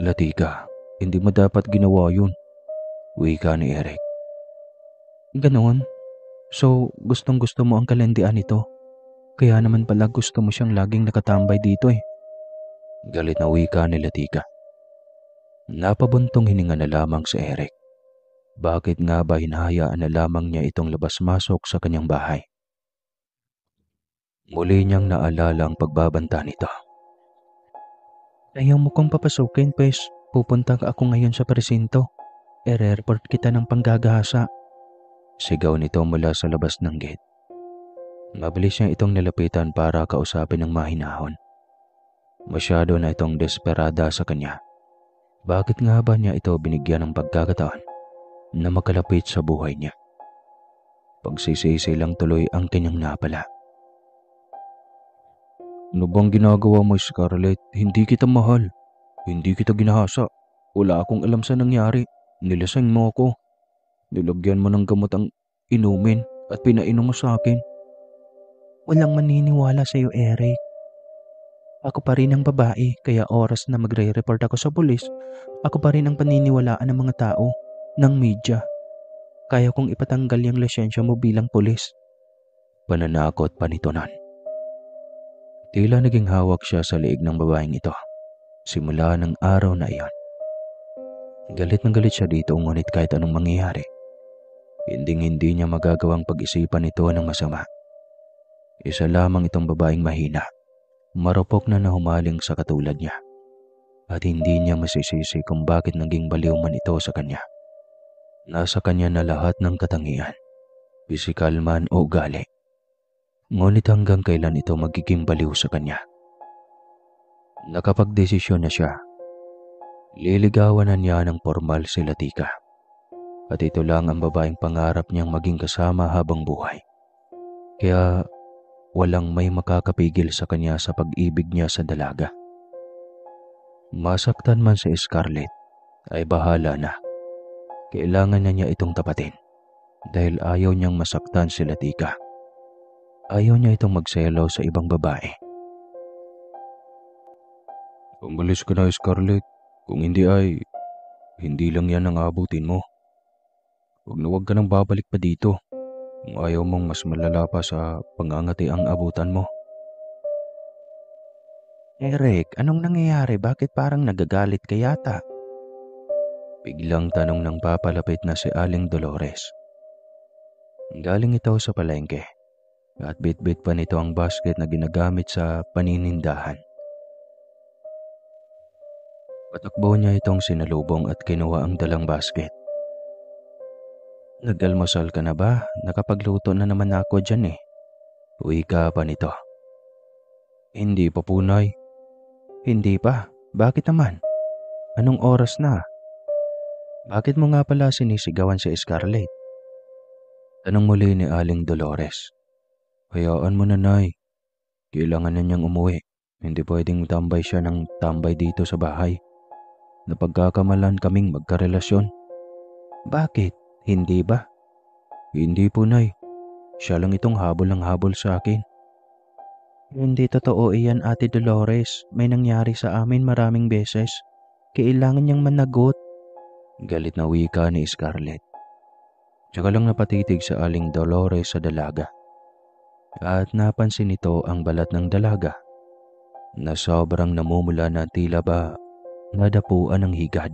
Latika, hindi mo dapat ginawa yun. Wika ni Eric. Ganoon? So, gustong gusto mo ang kalandian nito? Kaya naman pala gusto mo siyang laging nakatambay dito eh. Galit na wika ni Latika. Napabuntong hininga na lamang si Eric. Bakit nga ba hinahayaan na lamang niya itong labas-masok sa kanyang bahay? Muli niyang naalala ang pagbabanta nito. Ayaw mo kong papasukin, pes. Pupunta ako ngayon sa presinto. I-report kita ng panggagahasa. Sigaw nito mula sa labas ng gate. Mabilis niya itong nilapitan para kausapin ng mahinahon. Masyado na itong desperada sa kanya. Bakit nga ba niya ito binigyan ng pagkakataon na makalapit sa buhay niya? Pagsisisi lang tuloy ang kanyang napala. Ano bang ginagawa mo, Scarlett? Hindi kita mahal. Hindi kita ginahasa. Wala akong alam sa nangyari. Nilasing mo ako. Nilagyan mo ng gamot ang inumin at pinainom mo sa akin. Walang maniniwala sa iyo, Eric. Ako pa rin ang babae, kaya oras na magre-report ako sa pulis, ako pa rin ang paniniwalaan ng mga tao, ng media. Kaya kong ipatanggal yung lisensya mo bilang pulis. Pananakot panitonan. Tila naging hawak siya sa liig ng babaeng ito, simula ng araw na iyon. Galit na galit siya dito ngunit kahit anong mangyayari, hindi niya magagawang pag-isipan ito ng masama. Isa lamang itong babaeng mahina, marupok na nahumaling sa katulad niya. At hindi niya masisisi kung bakit naging baliw man ito sa kanya. Nasa kanya na lahat ng katangian, pisikal man o ugali. Ngunit hanggang kailan ito magiging baliw sa kanya? Nakapagdesisyon na siya. Liligawan na niya ng formal si Latika. At ito lang ang babaeng pangarap niyang maging kasama habang buhay. Kaya walang may makakapigil sa kanya sa pag-ibig niya sa dalaga. Masaktan man si Scarlett, ay bahala na. Kailangan na niya itong tapatin dahil ayaw niyang masaktan si Latika. Ayaw niya itong magselo sa ibang babae. Umalis ka na, Scarlett. Kung hindi ay, hindi lang yan ang abutin mo. Huwag ka nang babalik pa dito. Kung ayaw mong mas malala pa sa pangangati ang abutan mo. Eric, anong nangyayari? Bakit parang nagagalit ka yata? Biglang tanong ng papalapit na si Aling Dolores. Galing ito sa palengke at bit-bit pa nito ang basket na ginagamit sa paninindahan. Patakbo niya itong sinalubong at kinuha ang dalang basket. Nag-almusal ka na ba? Nakapagluto na naman ako dyan eh. Wika pa nito. Hindi pa, Punay. Hindi pa? Bakit naman? Anong oras na? Bakit mo nga pala sinisigawan si Scarlett? Tanong muli ni Aling Dolores. Hayaan mo na, Nay. Kailangan na niyang umuwi. Hindi pwedeng tambay siya ng tambay dito sa bahay. Napagkakamalan kaming magkarelasyon. Bakit? Hindi ba? Hindi po, Nay. Siya lang itong habol ng habol sa akin. Hindi totoo iyan, Ate Dolores. May nangyari sa amin maraming beses. Kailangan niyang managot. Galit na wika ni Scarlett. Tsaka lang napatitig sa Aling Dolores sa dalaga. At napansin nito ang balat ng dalaga na sobrang namumula na tila ba nadapuan ng higad.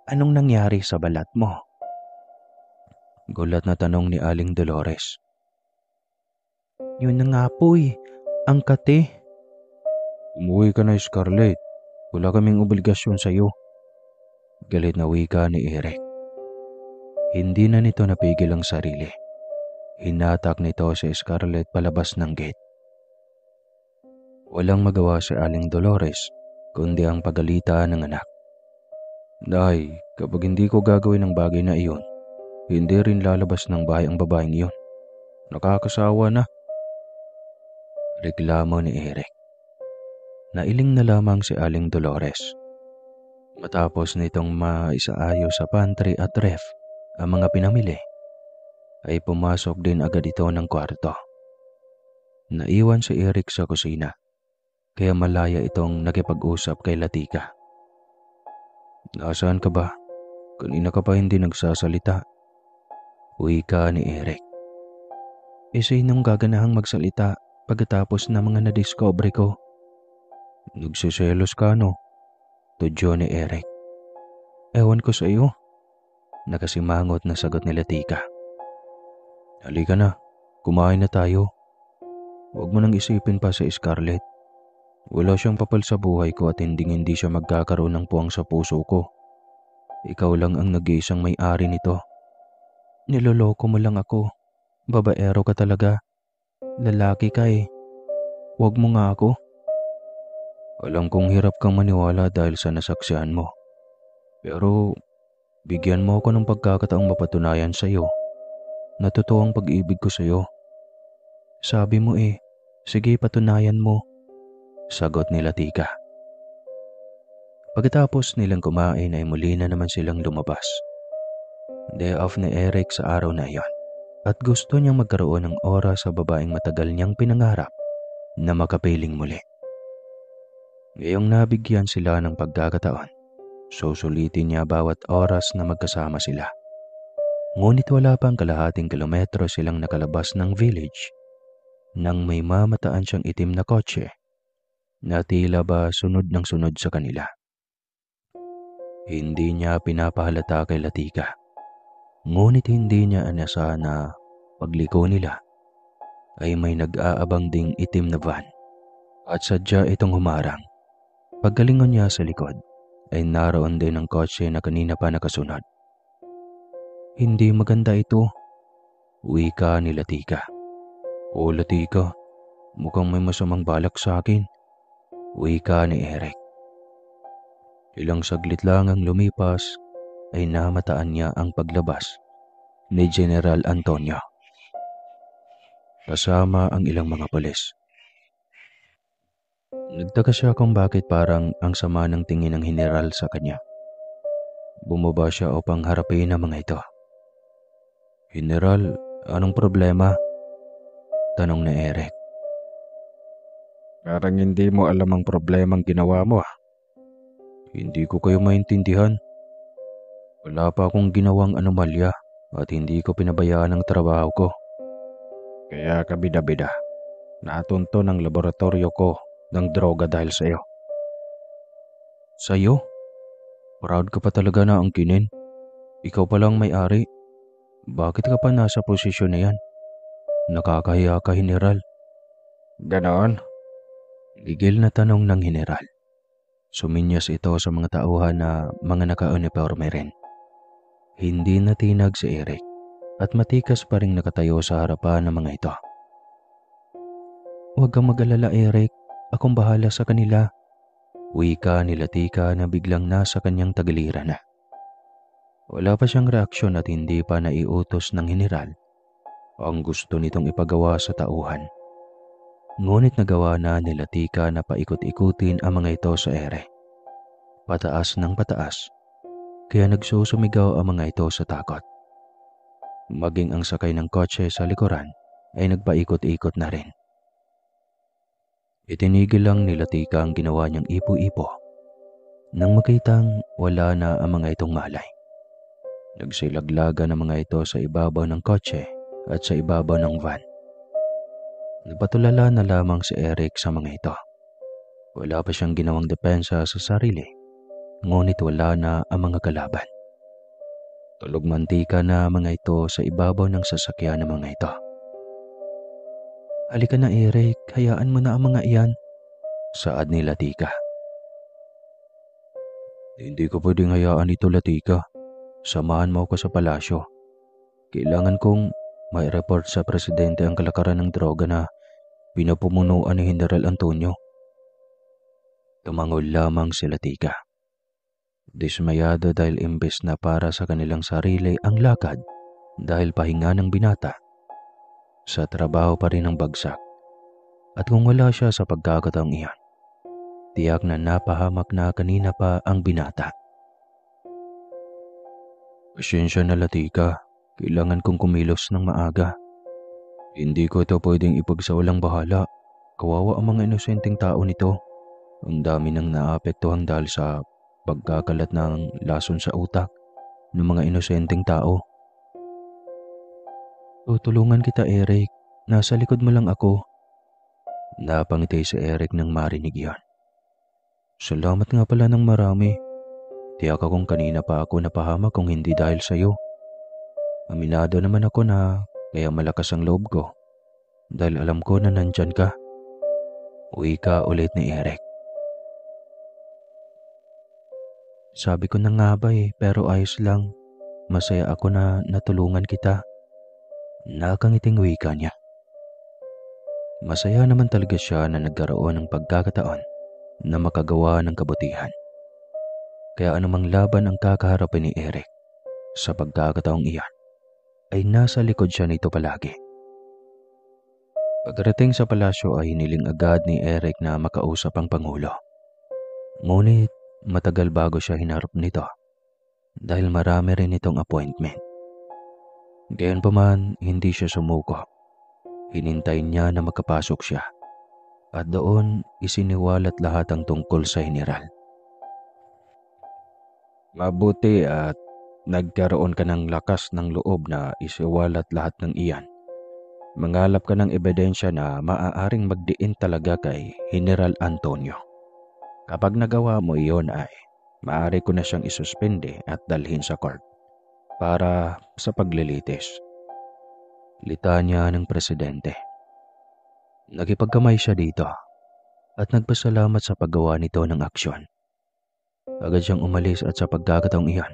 Anong nangyari sa balat mo? Gulat na tanong ni Aling Dolores. Yun na nga po ang kate. Umuwi ka na, Scarlett. Wala kaming obligasyon sa'yo. Galit na wika ni Eric. Hindi na nito napigil ang sarili. Hinatak nito si Scarlett palabas ng gate. Walang magawa si Aling Dolores kundi ang pagalitan ng anak. Nay, kapag hindi ko gagawin ang bagay na iyon, hindi rin lalabas ng bahay ang babaeng iyon. Nakakasawa na. Reklamo ni Eric. Nailing na lamang si Aling Dolores. Matapos nitong maisaayos sa pantry at ref ang mga pinamili, ay pumasok din agad ito ng kwarto. Naiwan si Eric sa kusina, kaya malaya itong nakipag-usap kay Latika. Nasaan ka ba? Kanina ka pa hindi nagsasalita. Wika ni Eric. Sinong gaganahang magsalita pagkatapos na mga nadiscover ko? Nagsiselos ka, no? Tudyo ni Eric. Ewan ko sa iyo. Nakasimangot na sagot ni Latika. Halika na, kumain na tayo. Huwag mo nang isipin pa si Scarlett. Wala siyang papal sa buhay ko at hindi siya magkakaroon ng puwang sa puso ko. Ikaw lang ang nag-iisang may-ari nito. Niloloko mo lang ako. Babaero ka talaga. Lalaki ka eh. Huwag mo nga ako. Alam kong hirap kang maniwala dahil sa nasaksihan mo. Pero bigyan mo ako ng pagkakataong mapatunayan sa iyo na totoo ang pag-ibig ko sa iyo. Sabi mo sige patunayan mo. Sagot ni Latika. Pagkatapos nilang kumain ay muli na naman silang lumabas. Day off ni Eric sa araw na iyon at gusto niyang magkaroon ng oras sa babaeng matagal niyang pinangarap na makapiling muli. Ngayong nabigyan sila ng pagkakataon, susulitin niya bawat oras na magkasama sila. Ngunit wala pang kalahating kilometro silang nakalabas ng village nang may mamataan siyang itim na kotse na tila ba sunod ng sunod sa kanila. Hindi niya pinapahalata kay Latika, ngunit hindi niya inasahan na pagliko nila ay may nag-aabang ding itim na van at sadya itong humarang. Paggalingon niya sa likod ay naroon din ang kotse na kanina pa nakasunod. Hindi maganda ito, wika ni Latika. O Latika, mukhang may masamang balak sa akin, wika ni Eric. Ilang saglit lang ang lumipas ay namataan niya ang paglabas ni General Antonio kasama ang ilang mga pulis. Nagtaka siya kung bakit parang ang sama ng tingin ng general sa kanya. Bumaba siya upang harapin ang mga ito. General, anong problema? Tanong ni Eric. Parang hindi mo alam ang problemang ginawa mo. Hindi ko kayo maintindihan. Wala pa akong ginawang anomalya at hindi ko pinabayaan ang trabaho ko. Kaya ka bida-bida. Natunto ng laboratorio ko ng droga dahil sa iyo. Sa'yo? Proud ka pa talaga na angkinin. Ikaw pa lang may-ari. Bakit ka pa nasa posisyon na yan? Nakakahiya ka, General. Ganon? Gigil na tanong ng General. Suminyas ito sa mga tauhan na mga naka-uniforme rin. Hindi natinag si Eric at matikas pa rin nakatayo sa harapan ng mga ito. Huwag kang mag-alala, Eric. Akong bahala sa kanila. Wika ni Latika na biglang nasa kanyang tagiliran na. Wala pa siyang reaksyon at hindi pa naiutos ng general ang gusto nitong ipagawa sa tauhan. Ngunit nagawa na ni Latika na paikot-ikutin ang mga ito sa ere. Pataas ng pataas, kaya nagsusumigaw ang mga ito sa takot. Maging ang sakay ng kotse sa likuran ay nagpaikot-ikot na rin. Itinigil lang ni Latika ang ginawa niyang ipo-ipo nang makitang wala na ang mga itong malay. Nagsilaglaga ng mga ito sa ibabaw ng kotse at sa ibabaw ng van. Napatulala na lamang si Eric sa mga ito. Wala pa siyang ginawang depensa sa sarili, ngunit wala na ang mga kalaban. Tulog mantika na ang mga ito sa ibabaw ng sasakyan ng mga ito. "Halika na Eric, hayaan mo na ang mga iyan," saad ni Latika. "Hindi ko pwedeng hayaan ito, Latika. Samahan mo ako sa palasyo. Kailangan kong mai-report sa presidente ang kalakaran ng droga na pinapumunuan ni General Antonio." Tumangol lamang si Latika. Dismayado dahil imbes na para sa kanilang sarili ang lakad dahil pahinga ng binata, sa trabaho pa rin ang bagsak. At kung wala siya sa pagkakataong iyan, tiyak na napahamak na kanina pa ang binata. "Pasensya na Latika, kailangan kong kumilos ng maaga. Hindi ko ito pwedeng ipagsawalang bahala. Kawawa ang mga inosenteng tao nito. Ang dami nang naapektuhan dahil sa pagkakalat ng lason sa utak ng mga inosenteng tao." "Tutulungan kita Eric, nasa likod mo lang ako." Napangiti si Eric nang marinig iyon. "Salamat nga pala ng marami. Tiyak akong kanina pa ako napahamak kung hindi dahil sa iyo. Aminado naman ako na kaya malakas ang loob ko dahil alam ko na nandyan ka." Wika ulit ni Eric. "Sabi ko na nga ba pero ayos lang. Masaya ako na natulungan kita." Nakangiting wika niya. Masaya naman talaga siya na nagkaroon ng pagkakataon na makagawa ng kabutihan. Kaya anumang laban ang kakaharapin ni Eric, sa pagkakataong iyan, ay nasa likod siya nito palagi. Pagdating sa palasyo ay hiniling agad ni Eric na makausap ang Pangulo. Ngunit matagal bago siya hinarap nito dahil marami rin itong appointment. Gayunpaman, hindi siya sumuko. Hinintay niya na makapasok siya at doon isiniwalat lahat ang tungkol sa general. Mabuti at nagkaroon ka ng lakas ng loob na isiwalat lahat ng iyan. Mangalap ka ng ebidensya na maaaring magdiin talaga kay General Antonio. Kapag nagawa mo iyon ay maaari ko na siyang isuspende at dalhin sa court para sa paglilitis. Litanya ng presidente. Nakipagkamay siya dito at nagpasalamat sa paggawa nito ng aksyon. Agad siyang umalis at sa pagkakataong iyan,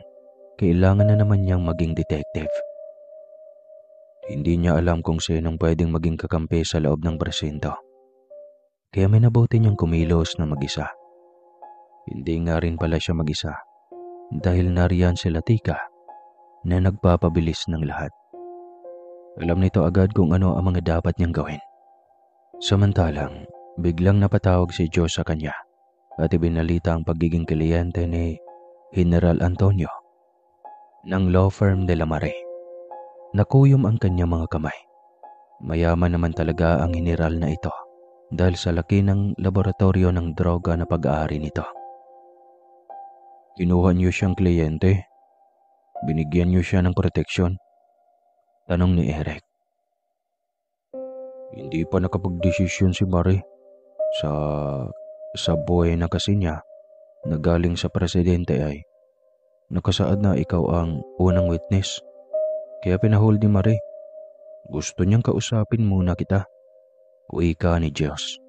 kailangan na naman niyang maging detective. Hindi niya alam kung sinong pwedeng maging kakampi sa loob ng presinto. Kaya may nabuti niyang kumilos na mag-isa. Hindi nga rin pala siya mag-isa dahil nariyan si Latika na nagpapabilis ng lahat. Alam nito agad kung ano ang mga dapat niyang gawin. Samantalang, biglang napatawag si Joe sa kanya at ibinalita ang pagiging kliyente ni General Antonio ng law firm de la Mare. Nakuyom ang kanyang mga kamay. Mayaman naman talaga ang general na ito dahil sa laki ng laboratorio ng droga na pag-aari nito. "Kinuha niyo siyang kliyente? Binigyan niyo siya ng proteksyon?" Tanong ni Eric. "Hindi pa nakapagdesisyon si Mare. Sa buhay na kasi niya na galing sa presidente ay nakasaad na ikaw ang unang witness. Kaya pinahold ni Mare. Gusto niyang kausapin muna kita." Wika ni Diyos.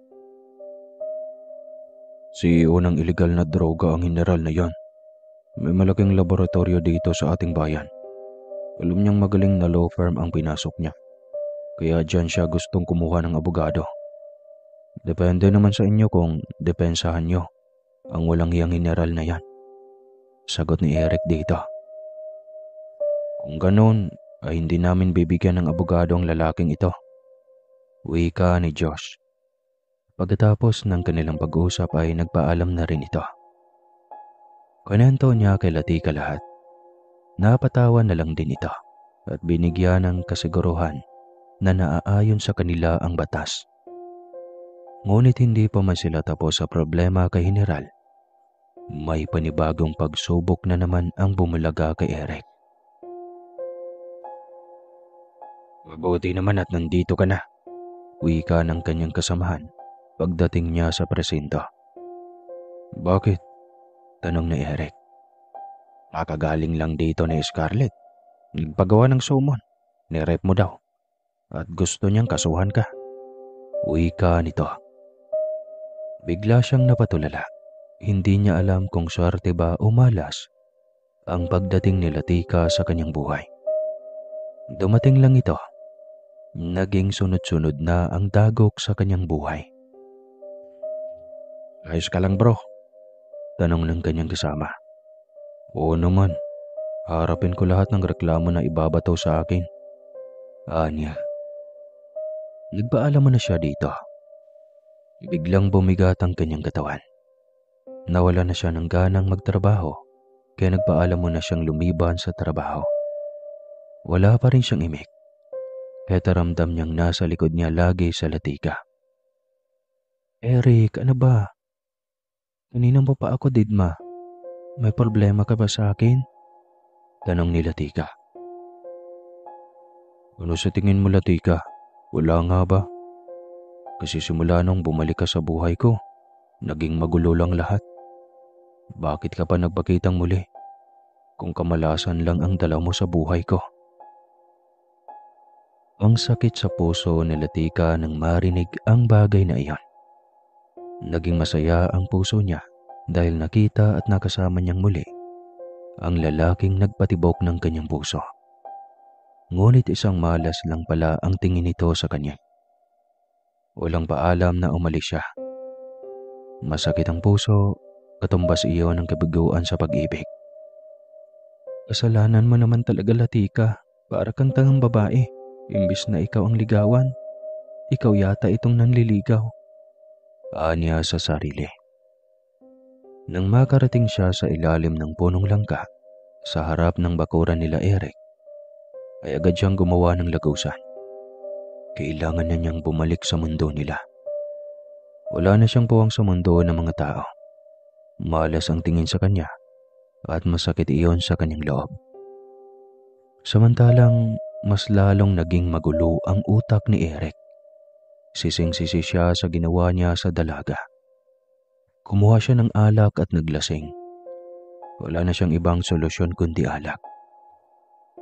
"Si unang illegal na droga ang general na yan. May malaking laboratorio dito sa ating bayan. Alam niyang magaling na law firm ang pinasok niya. Kaya dyan siya gustong kumuha ng abogado. Depende naman sa inyo kung depensahan niyo ang walang hiyang general na yan." Sagot ni Eric dito. Kung ganon, ay hindi namin bibigyan ng abogado ang lalaking ito. Wika ni Josh. Pagkatapos ng kanilang pag-uusap ay nagpaalam na rin ito. Kwento niya kay Latika lahat. Napatawa na lang din ito at binigyan ng kasiguruhan na naaayon sa kanila ang batas. Ngunit hindi pa man sila tapos sa problema kay General. May panibagong pagsubok na naman ang bumulaga kay Eric. Mabuti naman at nandito ka na, wika ng kanyang kasamahan pagdating niya sa presinto. Bakit? Tanong ni Eric. Kakagaling lang dito ni Scarlett. Nagpagawa ng summon. Nirep mo daw. At gusto niyang kasuhan ka. Wika nito. Bigla siyang napatulala. Hindi niya alam kung swerte ba o malas ang pagdating ni Latika sa kanyang buhay. Dumating lang ito. Naging sunod-sunod na ang dagok sa kanyang buhay. Ayos ka lang bro? Tanong ng kanyang kasama. Oo naman. Harapin ko lahat ng reklamo na ibabato sa akin. Anya. Nagpaalam mo na siya dito. Biglang bumigat ang kanyang katawan. Nawala na siya ng ganang magtrabaho kaya nagpaalam mo na siyang lumiban sa trabaho. Wala pa rin siyang imik. Kaya taramdam niyang nasa likod niya lagi sa Latika. Eric, ano ba? Kanina mo pa ako didma. May problema ka ba sa akin? Tanong ni Latika. Ano sa tingin mo, Latika? Wala nga ba? Kasi simula nung bumalik ka sa buhay ko, naging magulo lang lahat. Bakit ka pa nagpakitang muli? Kung kamalasan lang ang dala mo sa buhay ko. Ang sakit sa puso ni Latika nang marinig ang bagay na iyon. Naging masaya ang puso niya dahil nakita at nakasama niyang muli ang lalaking nagpatibok ng kanyang puso. Ngunit isang malas lang pala ang tingin nito sa kanya. Walang paalam na umalis siya. Masakit ang puso, katumbas iyon ng kabiguan sa pag-ibig. Kasalanan mo naman talaga, Latika. Para kang tangang babae. Imbis na ikaw ang ligawan, ikaw yata itong nanliligaw. Anya sa sarili. Nang makarating siya sa ilalim ng punong langka, sa harap ng bakuran nila Eric, ay agad siyang gumawa ng lagusan. Kailangan na niyang bumalik sa mundo nila. Wala na siyang puwang sa mundo ng mga tao. Malas ang tingin sa kanya at masakit iyon sa kanyang loob. Samantalang mas lalong naging magulo ang utak ni Eric. Sising-sisi siya sa ginawa niya sa dalaga. Kumuha siya ng alak at naglasing. Wala na siyang ibang solusyon kundi alak.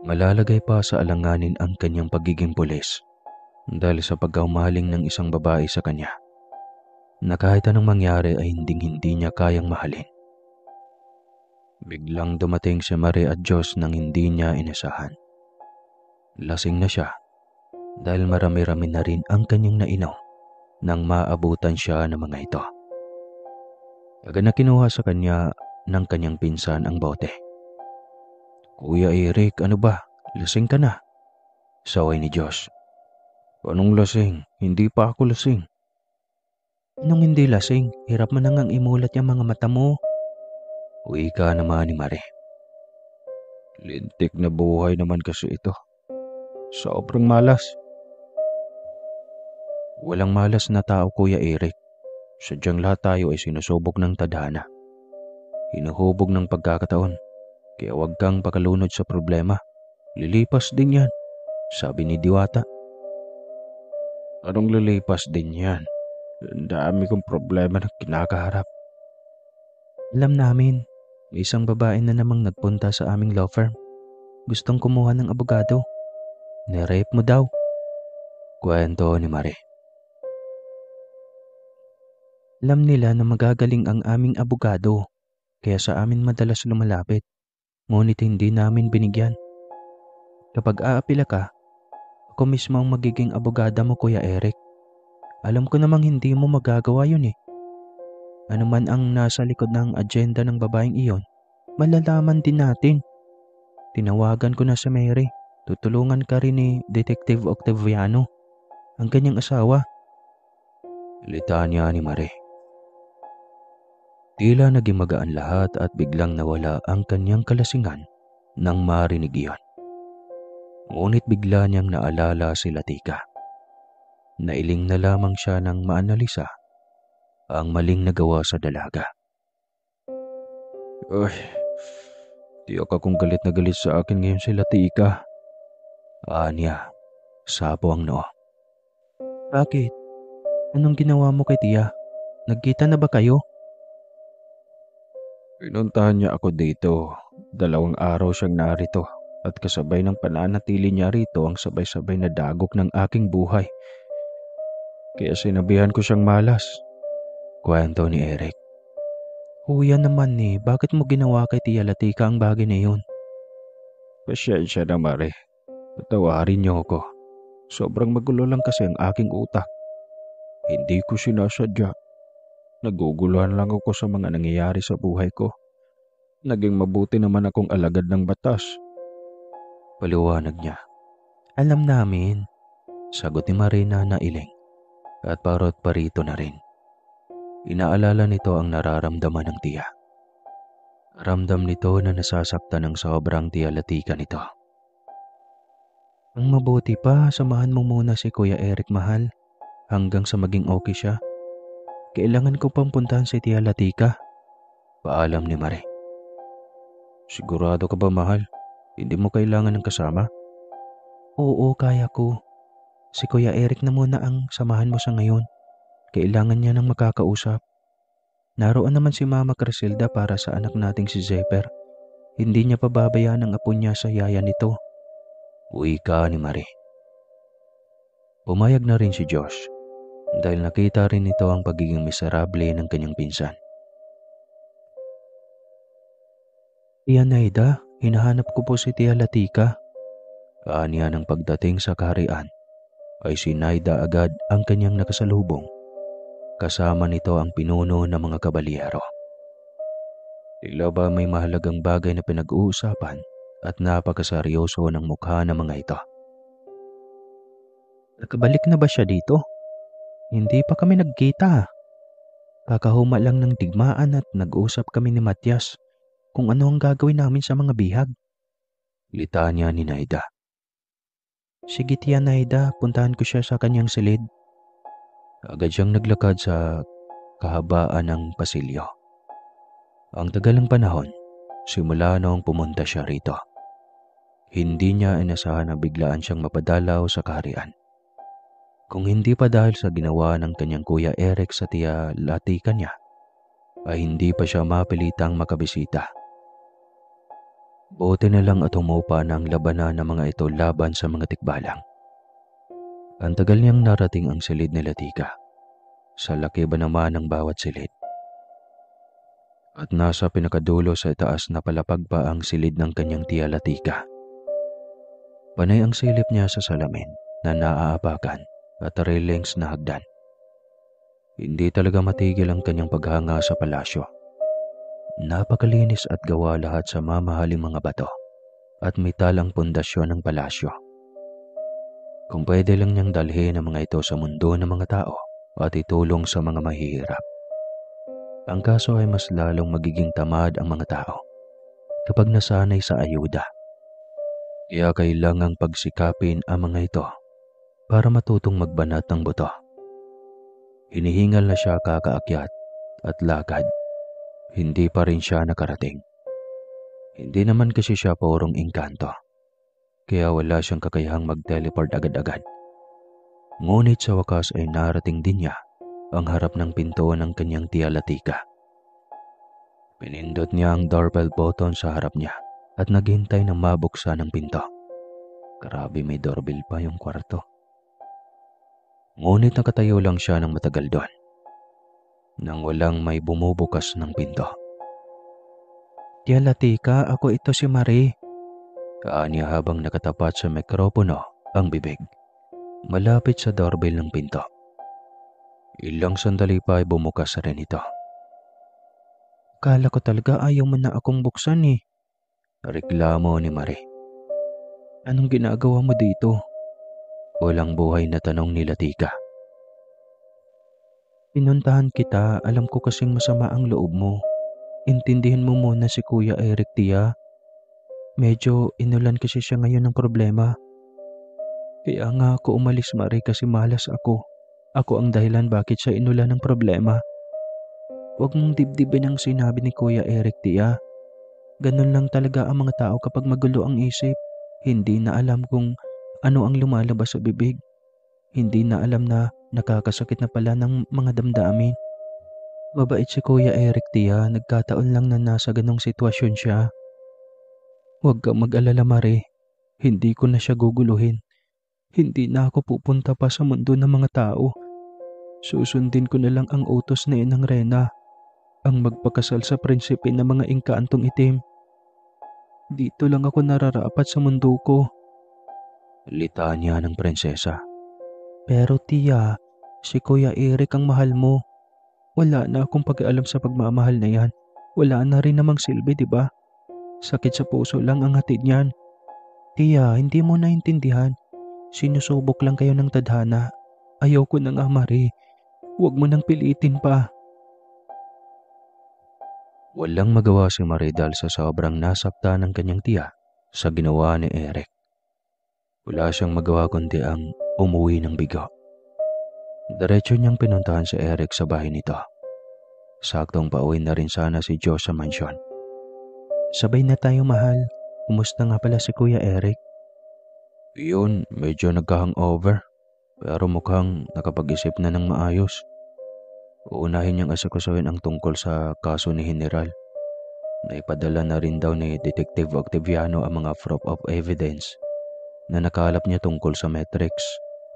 Malalagay pa sa alanganin ang kanyang pagiging pulis dahil sa pagkaumaling ng isang babae sa kanya na kahit anong mangyari ay hindi niya kayang mahalin. Biglang dumating si Marie at Diyos nang hindi niya inasahan. Lasing na siya dahil marami-rami na rin ang kanyang nainom nang maabutan siya ng mga ito. Agad na kinuha sa kanya ng kanyang pinsan ang bote. Kuya Eric, ano ba? Lasing ka na? Saway ni Josh. Anong lasing? Hindi pa ako lasing. Anong hindi lasing? Hirap mo nang imulat yung mga mata mo. Uwi ka naman ni Marie. Lintik na buhay naman kasi ito. Sobrang malas. Walang malas na tao, Kuya Eric. Sadyang lahat tayo ay sinusubok ng tadhana. Hinuhubog ng pagkakataon. Kaya huwag kang pakalunod sa problema. Lilipas din yan, sabi ni Diwata. Anong lilipas din yan? Ang dami kong problema na kinakaharap. Alam namin, may isang babae na namang nagpunta sa aming law firm. Gustong kumuha ng abogado. Nirape mo daw. Kwento ni Marie. Alam nila na magagaling ang aming abogado, kaya sa amin madalas lumalapit. Ngunit hindi namin binigyan. Kapag aapila ka, ako mismo ang magiging abogada mo, Kuya Eric. Alam ko namang hindi mo magagawa yun eh. Ano man ang nasa likod ng agenda ng babaeng iyon, malalaman din natin. tinawagan ko na si Mary. Tutulungan ka rin ni Detective Octaviano, ang kanyang asawa. Litanya ni Marie. Tila naging magaan lahat at biglang nawala ang kanyang kalasingan nang marinig iyon. Ngunit bigla niyang naalala si Latika. Nailing na lamang siya nang maanalisa ang maling nagawa sa dalaga. Ay, tiyak akong galit na galit sa akin ngayon si Latika. Anya, sapo ang noo. Bakit? Anong ginawa mo kay Tia? Nagkita na ba kayo? Pinuntahan niya ako dito. 2 araw siyang narito at kasabay ng pananatili niya rito ang sabay-sabay na dagok ng aking buhay. Kaya sinabihan ko siyang malas. Kwento ni Eric. Huya naman bakit mo ginawa kay Tia Latika ang bagay na yun? Pasensya na Mare. Patawarin niyo ako. Sobrang magulo lang kasi ang aking utak. Hindi ko sinasadya. Naguguluhan lang ako sa mga nangyayari sa buhay ko. Naging mabuti naman akong alagad ng batas. Paliwanag niya. Alam namin. Sagot ni Marina na iling. At parot parito na rin. Inaalala nito ang nararamdaman ng tiya. Ramdam nito na nasasaktan ng sobrang Latika nito. Ang mabuti pa, samahan mo muna si Kuya Eric mahal hanggang sa maging okay siya. Kailangan ko pang puntahan si Tia Latika. Paalam ni Marie. Sigurado ka ba mahal? Hindi mo kailangan ng kasama? Oo, kaya ko. Si Kuya Eric na muna ang samahan mo sa ngayon. Kailangan niya ng makakausap. Naroon naman si Mama Criselda para sa anak nating si Zephyr. Hindi niya pababayaan ang apo niya sa yaya nito. Wika ni Marie. Pumayag na rin si Josh dahil nakita rin nito ang pagiging miserable ng kanyang pinsan. Tia Naida, hinahanap ko po si Tia Latika. Kaaniya ng pagdating sa kaharian ay si Naida agad ang kanyang nakasalubong. Kasama nito ang pinuno ng mga kabalyero. Tila ba may mahalagang bagay na pinag-uusapan at napakaseryoso ng mukha ng mga ito. Nakabalik na ba siya dito? Hindi pa kami nagkita. Kakahuma lang ng digmaan at nag-usap kami ni Matias kung ano ang gagawin namin sa mga bihag. Litanya ni Naida. Sige Tia Naida, puntahan ko siya sa kanyang silid. Agad siyang naglakad sa kahabaan ng pasilyo. Ang tagal ng panahon, simula noong pumunta siya rito. Hindi niya inasahan na biglaan siyang mapadalaw sa kaharian. Kung hindi pa dahil sa ginawa ng kanyang Kuya Eric sa Tia Latika niya, ay hindi pa siya mapilitang makabisita. Buti na lang at humupa ng labanan ng mga ito laban sa mga tikbalang. Ang tagal niyang narating ang silid ni Latika. Sa laki ba naman ng bawat silid? At nasa pinakadulo sa itaas na palapag pa ang silid ng kanyang Tia Latika. Panay ang silip niya sa salamin na naaapakan at railings na hagdan. Hindi talaga matigil ang kanyang paghanga sa palasyo. Napakalinis at gawa lahat sa mamahaling mga bato at metal ang pundasyon ng palasyo. Kung pwede lang niyang dalhin ang mga ito sa mundo ng mga tao at itulong sa mga mahihirap. Ang kaso ay mas lalong magiging tamad ang mga tao kapag nasanay sa ayuda. Kaya kailangang pagsikapin ang mga ito para matutong magbanat ng buto. Hinihingal na siya kakaakyat at lakad. Hindi pa rin siya nakarating. Hindi naman kasi siya purong engkanto. Kaya wala siyang kakayahang mag-teleport agad-agad. Ngunit sa wakas ay narating din niya ang harap ng pinto ng kanyang Tia Latika. Pinindot niya ang doorbell button sa harap niya at naghintay na mabuksan ang pinto. Grabe, may doorbell pa yung kwarto. Ngunit nakatayo lang siya ng matagal doon nang walang may bumubukas ng pinto. Tia Latika, ako ito si Marie. Kaaniya habang nakatapat sa mikropono ang bibig. Malapit sa doorbell ng pinto. Ilang sandali pa ay bumukas rin ito. Kala ko talaga ayaw mo na akong buksan eh. Reklamo ni Marie. Anong ginagawa mo dito? Walang buhay na tanong ni Latika. Pinuntahan kita, alam ko kasing masama ang loob mo. Intindihin mo muna si Kuya Eric, Tia. Medyo inulan kasi siya ngayon ng problema. Kaya nga ako umalis, Mari, kasi malas ako. Ako ang dahilan bakit siya inulan ng problema. Huwag mong dibdibin ang sinabi ni Kuya Eric, Tia. Ganun lang talaga ang mga tao kapag magulo ang isip. Hindi na alam kung ano ang lumalabas sa bibig. Hindi na alam na nakakasakit na pala ng mga damdamin. Mabait si Kuya Eric, Tia. Nagkataon lang na nasa ganong sitwasyon siya. Huwag kang mag-alala, Mari. Hindi ko na siya guguluhin. Hindi na ako pupunta pa sa mundo ng mga tao. Susundin ko na lang ang utos ni Inang Rena, ang magpakasal sa prinsipe ng mga engkantong itim. Dito lang ako nararapat sa mundo ko. Litanya ng prinsesa. Pero Tia, si Kuya Eric ang mahal mo. Wala na akong pag-aalam sa pagmamahal na yan. Wala na rin namang silbi, di ba? Sakit sa puso lang ang hatid niyan. Tia, hindi mo naintindihan. Sinusubok lang kayo ng tadhana. Ayaw ko na nga, Mari. Huwag mo nang pilitin pa. Walang magawa si Mari dahil sa sobrang nasakta ng kanyang tiya sa ginawa ni Eric. Wala siyang magawa kundi ang umuwi ng bigo. Diretso niyang pinuntahan si Eric sa bahay nito. Saktong pauwi na rin sana si Joe sa mansyon. Sabay na tayo, mahal. Kumusta nga pala si Kuya Eric? Yun, medyo nagka-hangover. Pero mukhang nakapag-isip na ng maayos. Uunahin niyang asikusuhin ang tungkol sa kaso ni General. Naipadala na rin daw ni Detective Octaviano ang mga proof of evidence na nakalap niya tungkol sa metrics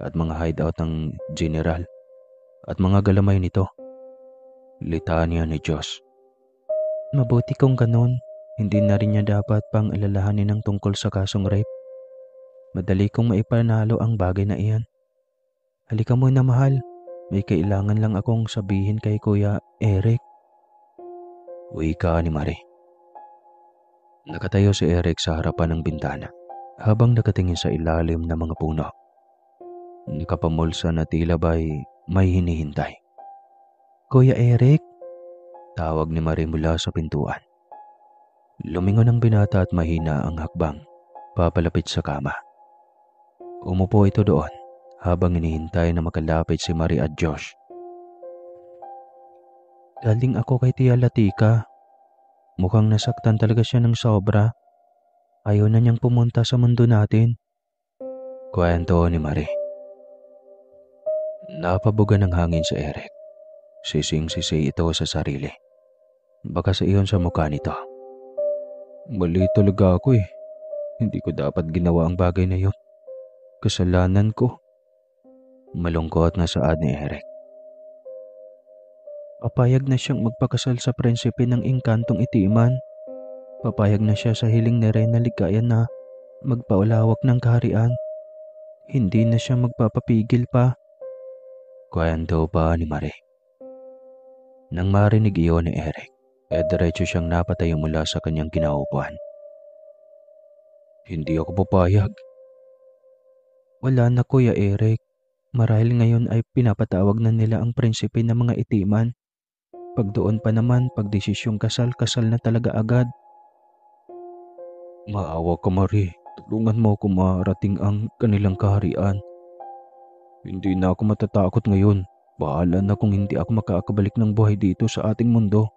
at mga hideout ng General at mga galamay nito. Litanya ni Diyos. Mabuti kung ganun. Hindi na rin niya dapat pang alalahanin ng tungkol sa kasong rape. Madali kong maipanalo ang bagay na iyan. Halika muna, mahal. May kailangan lang akong sabihin kay Kuya Eric. Wika ni Mari. Nakatayo si Eric sa harapan ng bintana habang nakatingin sa ilalim ng mga puno. Nakapamulsa na tila ba'y may hinihintay. Kuya Eric? Tawag ni Mari mula sa pintuan. Lumingon ang binata at mahina ang hakbang, papalapit sa kama. Umupo ito doon habang hinihintay na makalapit si Mari at Josh. Galing ako kay Tia Latika. Mukhang nasaktan talaga siya ng sobra. Ayaw na niyang pumunta sa mundo natin. Kwento ni Mari. Napabuga ng hangin si Eric. Sising-sisi ito sa sarili. Baka sa iyon sa mukha nito. Mali talaga ako eh. Hindi ko dapat ginawa ang bagay na yun. Kasalanan ko. Malungkot na saad ni Eric. Papayag na siyang magpakasal sa prinsipe ng engkantong itiman. Papayag na siya sa hiling ni Rena Ligaya na magpaulawak ng kaharian. Hindi na siya magpapapigil pa. Kwento pa ni Mari. Nang marinig iyon ni Eric, diretso siyang napatayo mula sa kanyang kinaupuan. Hindi ako papayag. Wala na, Kuya Eric. Marahil ngayon ay pinapatawag na nila ang prinsipe ng mga itiman. Pag doon pa naman, pag desisyong kasal, kasal na talaga agad. Maawa ka, Mari. Tulungan mo ako marating ang kanilang kaharian. Hindi na ako matatakot ngayon. Bahala na kung hindi ako makakabalik ng buhay dito sa ating mundo.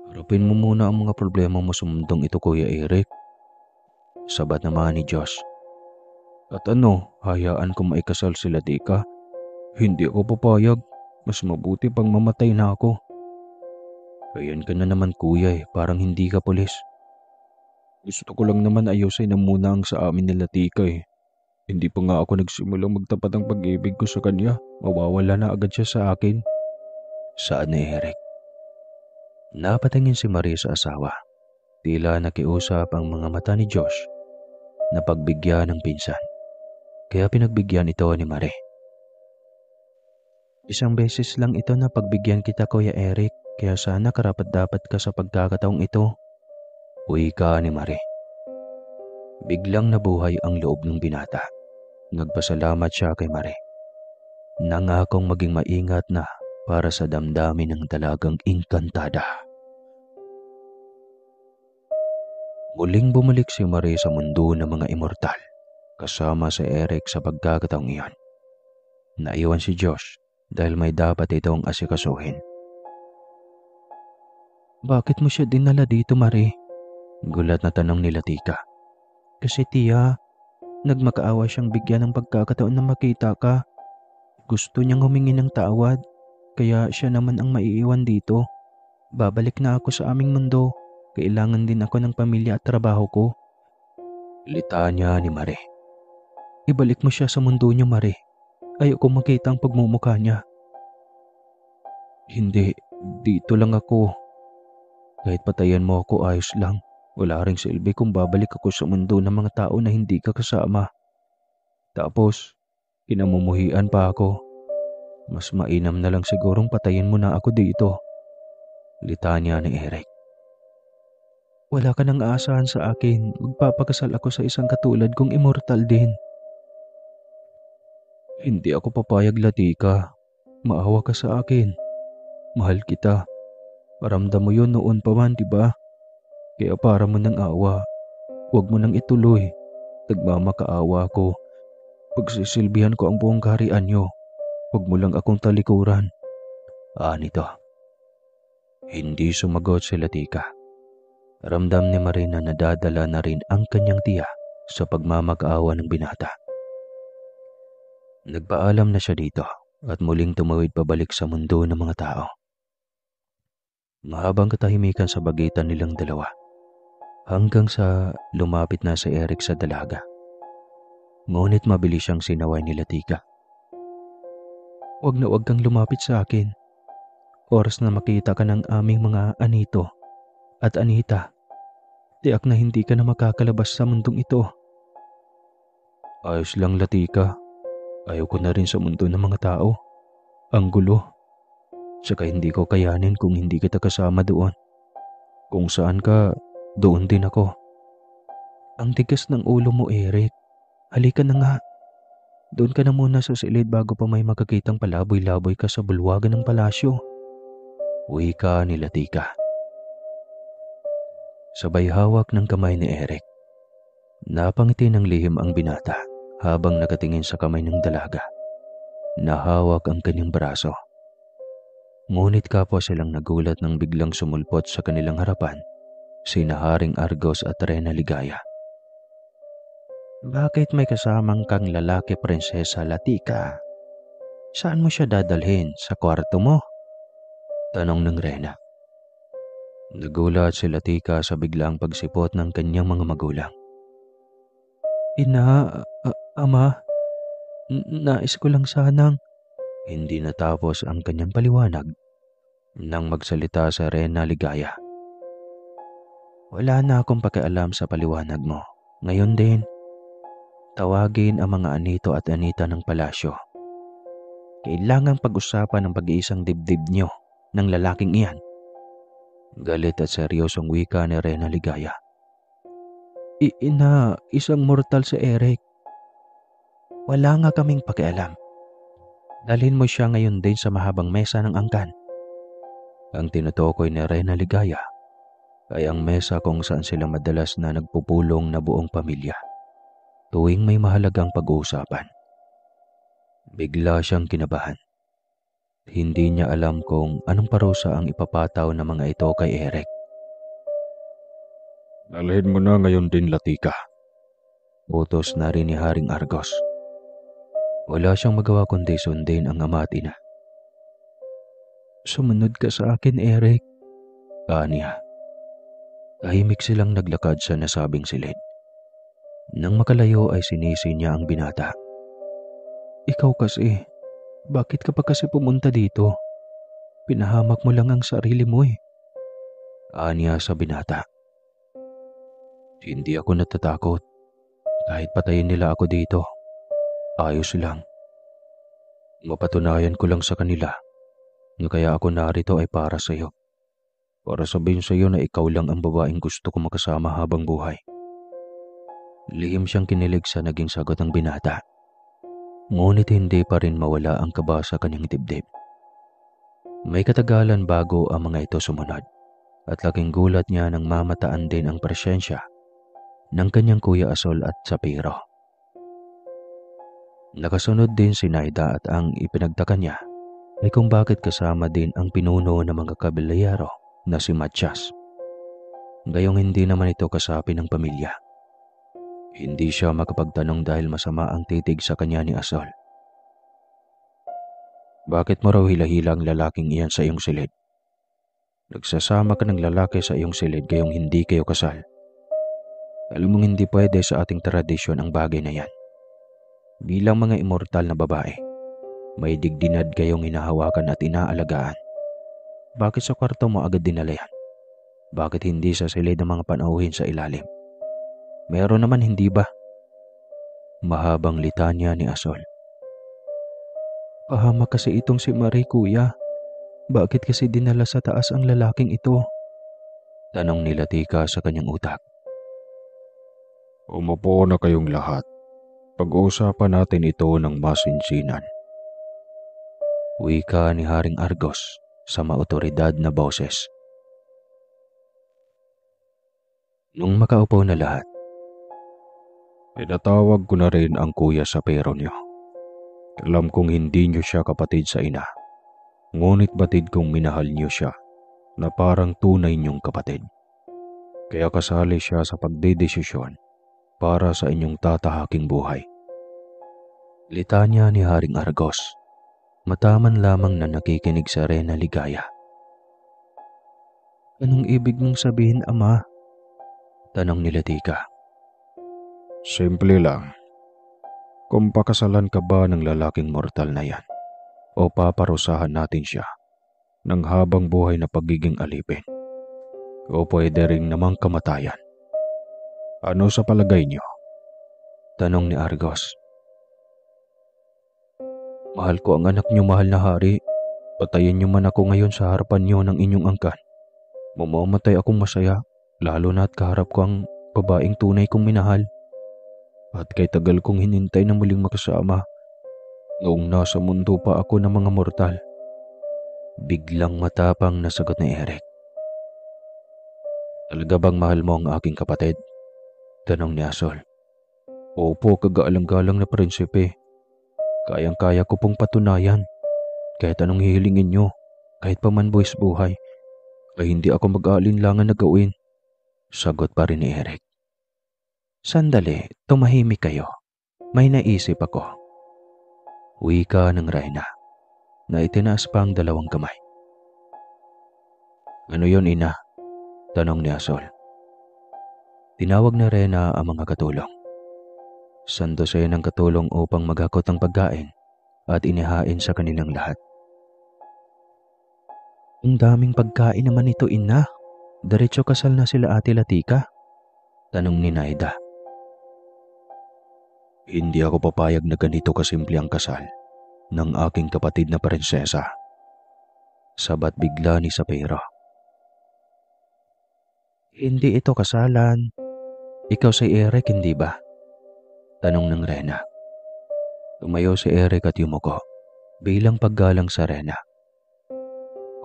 Harapin mo muna ang mga problema mo sa mundong ito, Kuya Eric. Sabat naman ni Josh. At ano, hayaan ko maikasal sila, Tika? Hindi ako papayag. Mas mabuti pang mamatay na ako. Ayan ka na naman, Kuya eh. Parang hindi ka pulis. Gusto ko lang naman ayusin na muna ang sa amin nila, Tika eh. Hindi pa nga ako nagsimulang magtapat ang pag-ibig ko sa kanya. Mawawala na agad siya sa akin. Saad ni Eric. Napatingin si Marie sa asawa. Tila nakiusap ang mga mata ni Josh na pagbigyan ng pinsan. Kaya pinagbigyan ito ni Marie. Isang beses lang ito na pagbigyan kita, Kuya Eric. Kaya sana karapat-dapat ka sa pagkakataong ito. Uwi ka ni Marie. Biglang nabuhay ang loob ng binata. Nagpasalamat siya kay Mare. Nangakong maging maingat na para sa damdamin ng dalagang engkantada. Muling bumalik si Mare sa mundo ng mga immortal kasama si Eric sa pagkakataong iyon. Naiwan si Josh dahil may dapat itong asikasuhin. Bakit mo siya dinala dito, Mare? Gulat na tanong ni Latika. Kasi tiya, nagmakaawa siyang bigyan ng pagkakataon na makita ka. Gusto niyang humingi ng tawad, kaya siya naman ang maiiwan dito. Babalik na ako sa aming mundo. Kailangan din ako ng pamilya at trabaho ko. Litanya ni Mare. Ibalik mo siya sa mundo niyo, Mare. Ayoko makita ang pagmumukha niya. Hindi, dito lang ako. Kahit patayan mo ako, ayos lang. Wala ring silbi kung babalik ako sa mundo ng mga tao na hindi ka kasama. Tapos, kinamumuhian pa ako. Mas mainam na lang sigurong patayin mo na ako dito. Litanya ni Eric. Wala ka nang aasahan sa akin. Magpapakasal ako sa isang katulad kong immortal din. Hindi ako papayag, Latika. Maawa ka sa akin. Mahal kita. Paramdam mo yun noon pa man, diba? Kaya para mo ng awa. Huwag mo nang ituloy. Nagmamakaawa ko. Pagsisilbihan ko ang buong kaharian nyo. Huwag mo lang akong talikuran. Nito. Hindi sumagot si Latika. Ramdam ni Marina na nadadala na rin ang kanyang tiya sa pagmamakaawa ng binata. Nagpaalam na siya dito at muling tumawid pabalik sa mundo ng mga tao. Mahabang katahimikan sa pagitan nilang dalawa hanggang sa lumapit na si Eric sa dalaga. Ngunit mabilis siyang sinaway ni Latika. Huwag na huwag kang lumapit sa akin. Oras na makita ka ng aming mga anito at anita. Tiyak na hindi ka na makakalabas sa mundong ito. Ayos lang, Latika. Ayaw ko na rin sa mundo ng mga tao. Ang gulo. Saka hindi ko kayanin kung hindi kita kasama doon. Kung saan ka, doon din ako. Ang tigas ng ulo mo, Eric. Halika na nga. Doon ka na muna sa silid bago pa may makakitang palaboy-laboy ka sa bulwagan ng palasyo. Wika ni Latika. Sabay hawak ng kamay ni Eric. Napangiti ng lihim ang binata habang nakatingin sa kamay ng dalaga. Nahawak ang kanyang braso. Ngunit kapwa silang nagulat nang biglang sumulpot sa kanilang harapan sina Haring Argos at Rena Ligaya. Bakit may kasamang kang lalaki, Prinsesa Latika? Saan mo siya dadalhin? Sa kwarto mo? Tanong ng Rena. Nagulat si Latika sa biglang pagsipot ng kanyang mga magulang. Ina, ama, nais ko lang sanang... Hindi natapos ang kanyang paliwanag nang magsalita sa Rena Ligaya. Wala na akong pakialam sa paliwanag mo. Ngayon din, tawagin ang mga anito at anita ng palasyo. Kailangang pag-usapan ang pag-iisang dibdib nyo ng lalaking iyan. Galit at seryosong wika ni Rena Ligaya. Ina, isang mortal si Eric. Wala nga kaming pakialam. Dalhin mo siya ngayon din sa mahabang mesa ng angkan. Ang tinutukoy ni Rena Ligaya ay ang mesa kung saan sila madalas na nagpupulong na buong pamilya tuwing may mahalagang pag-uusapan. Bigla siyang kinabahan. Hindi niya alam kung anong parusa ang ipapataw ng mga ito kay Eric. Dalhin mo na ngayon din, Latika. Utos na rin ni Haring Argos. Wala siyang magawa kundi sundin ang ama at ina. Sumunod ka sa akin, Eric. Aniya. Tahimik silang naglakad sa nasabing silid. Nang makalayo ay sinisi niya ang binata. Ikaw kasi, bakit ka pa kasi pumunta dito? Pinahamak mo lang ang sarili mo eh. Aniya sa binata. Hindi ako natatakot. Kahit patayin nila ako dito, ayos lang. Mapatunayan ko lang sa kanila na kaya ako narito ay para sa iyo. Para sabihin sa iyo na ikaw lang ang babaeng gusto ko makasama habang buhay. Lihim siyang kinilig sa naging sagot ng binata. Ngunit hindi pa rin mawala ang kaba sa kanyang dibdib. May katagalan bago ang mga ito sumunod at laking gulat niya nang mamataan din ang presensya ng kanyang Kuya Asol at Sapiro. Nakasunod din si Naida at ang ipinagtaka niya ay kung bakit kasama din ang pinuno ng mga kabilayero na si Matias. Gayong hindi naman ito kasapi ng pamilya. Hindi siya makapagtanong dahil masama ang titig sa kanya ni Asol. Bakit mo raw hila-hila ang lalaking iyan sa iyong silid? Nagsasama ka ng lalaki sa iyong silid gayong hindi kayo kasal. Alam mong hindi pwede sa ating tradisyon ang bagay na yan. Bilang mga immortal na babae, may digdinad kayong hinahawakan at inaalagaan. Bakit sa kwarto mo agad dinala yan? Bakit hindi sa silid ng mga panauhin sa ilalim? Meron naman hindi ba? Mahabang litanya ni Asol. Pahamak kasi itong si Marie, kuya. Bakit kasi dinala sa taas ang lalaking ito? Tanong ni Latika sa kanyang utak. Umupo na kayong lahat. Pag-uusapan natin ito ng masinsinan. Wika ni Haring Argos sa maotoridad na boses. Nung makaupo na lahat, Pinatawag ko na rin ang kuya sa pero niyo. Alam kong hindi niyo siya kapatid sa ina. Ngunit batid kong minahal niyo siya na parang tunay niyong kapatid. Kaya kasali siya sa pagdedesisyon para sa inyong tatahaking buhay. litanya ni Haring Argos. Mataman lamang na nakikinig sa Rena ligaya. Anong ibig mong sabihin, ama? Tanong ni Latika. Simple lang. Kung pakasalan ka ba ng lalaking mortal na yan o paparusahan natin siya ng habang buhay na pagiging alipin o pwede rin namang kamatayan. Ano sa palagay niyo? Tanong ni Argos. Mahal ko ang anak niyo, mahal na hari. Patayin niyo man ako ngayon sa harapan niyo ng inyong angkan. Mamamatay akong masaya, lalo na't kaharap ko ang babaeng tunay kong minahal. At kay tagal kong hinintay na muling makasama noong nasa mundo pa ako ng mga mortal. Biglang matapang na sagot ni Eric. Talaga bang mahal mo ang aking kapatid? Tanong ni Asol. Opo, kagaalang-galang na prinsipe. Kayang-kaya ko pong patunayan. Kahit anong hihilingin nyo, kahit pa man buwis buhay, ay hindi ako mag-aalinlangan na gawin. Sagot pa rin ni Eric. Sandali, tumahimik kayo. May naisip ako. Wika ng Reyna na itinaas pa ang dalawang kamay. Ano yon, ina? Tanong ni Asol. Tinawag ni Reyna ang mga katulong. Sandosen ang katulong upang maghakot ng pagkain at inihain sa kanilang lahat. Ang daming pagkain naman ito, ina. Diretso kasal na sila Ate Latika? Tanong ni Naida. Hindi ako papayag na ganito kasimple ang kasal ng aking kapatid na prinsesa. Sabat bigla ni Sapiro. Hindi ito kasalan. Ikaw si Eric, hindi ba? Tanong ng Rena. Tumayo si Eric at yumuko bilang paggalang sa Rena.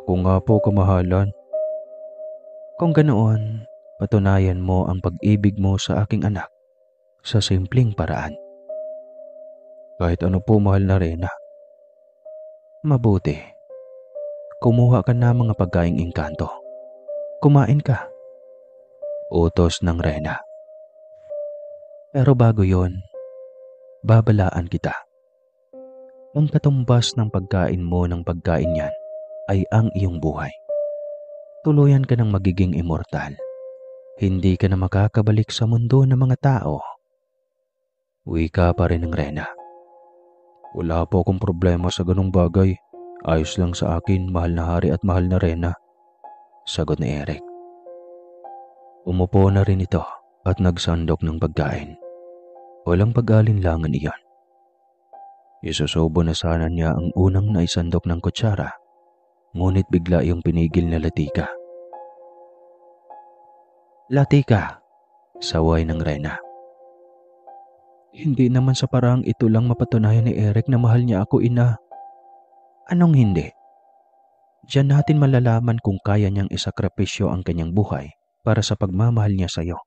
Ako nga po, kamahalan. Kung ganoon, patunayan mo ang pag-ibig mo sa aking anak sa simpleng paraan. Kahit ano po, mahal na Rena. Mabuti. Kumuha ka na mga pagkaing engkanto. Kumain ka. Utos ng Rena. Pero bago yon, babalaan kita. Ang katumbas ng pagkain mo ng pagkain yan ay ang iyong buhay. Tuluyan ka ng magiging immortal. Hindi ka na makakabalik sa mundo ng mga tao. Wika pa rin ng Rena. Wala po akong problema sa ganung bagay. Ayos lang sa akin, mahal na hari at mahal na Rena. Sagot ni Eric. Umupo na rin ito at nagsandok ng pagkain. Walang pag-alinlangan iyon. Isusubo na sana niya ang unang naisandok ng kutsara, ngunit bigla iyong pinigil na Latika. Latika, saway ng Rena. Hindi naman sa paraang ito lang mapatunayan ni Eric na mahal niya ako, ina. Anong hindi? Diyan natin malalaman kung kaya niyang isakripisyo ang kanyang buhay para sa pagmamahal niya sa'yo.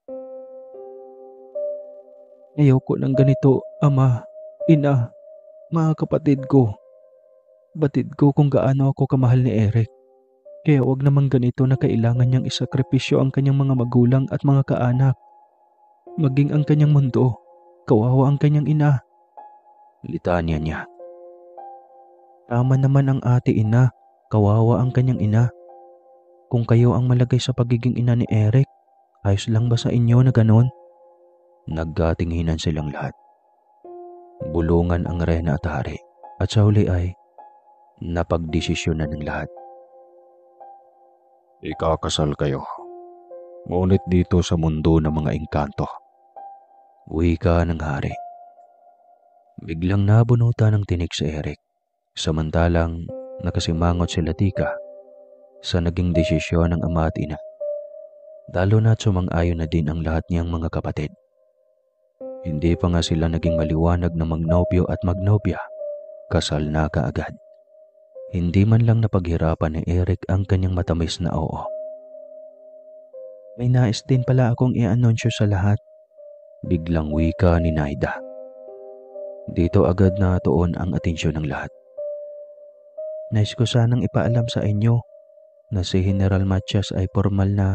Ayoko ng ganito, ama, ina, mga kapatid ko. Batid ko kung gaano ako kamahal ni Eric. Kaya wag naman ganito na kailangan niyang isakripisyo ang kanyang mga magulang at mga kaanak. Maging ang kanyang mundo. Kawawa ang kanyang ina. Litanya niya. Tama naman ang ate, ina. Kawawa ang kanyang ina. Kung kayo ang malagay sa pagiging ina ni Eric, ayos lang ba sa inyo na ganon? Nagkatinginan silang lahat. Bulungan ang reyna at hari at sa huli ay napagdesisyonan ng lahat. Ikakasal kayo. Ngunit dito sa mundo ng mga engkanto. Wika ng hari. Biglang nabunutan ng tinig si Eric. Samantalang nakasimangot si Latika sa naging desisyon ng ama at ina. Lalo na't sumang-ayon na din ang lahat niyang mga kapatid. Hindi pa nga sila naging maliwanag na magnobyo at magnobya. Kasal na kaagad. Hindi man lang napaghirapan ni Eric ang kanyang matamis na oo. May nais din pala akong i-anunsyo sa lahat. Biglang wika ni Naida. Dito agad na tuon ang atensyon ng lahat. Nais ko sanang ipaalam sa inyo na si General Matias ay formal na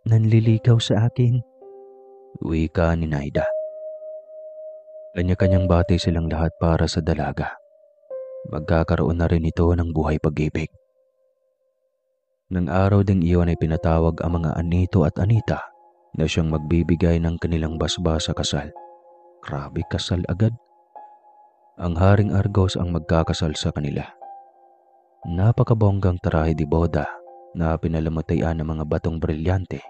nanliligaw sa akin. Wika ni Naida. Kanya-kanyang bati silang lahat para sa dalaga. Magkakaroon na rin ito ng buhay pag-ibig. Nang araw ding iyon ay pinatawag ang mga anito at anita na siyang magbibigay ng kanilang basbas sa kasal. Grabe, kasal agad. Ang Haring Argos ang magkakasal sa kanila. Napakabonggang tarahe di boda na pinalamutayan ng mga batong brilyante.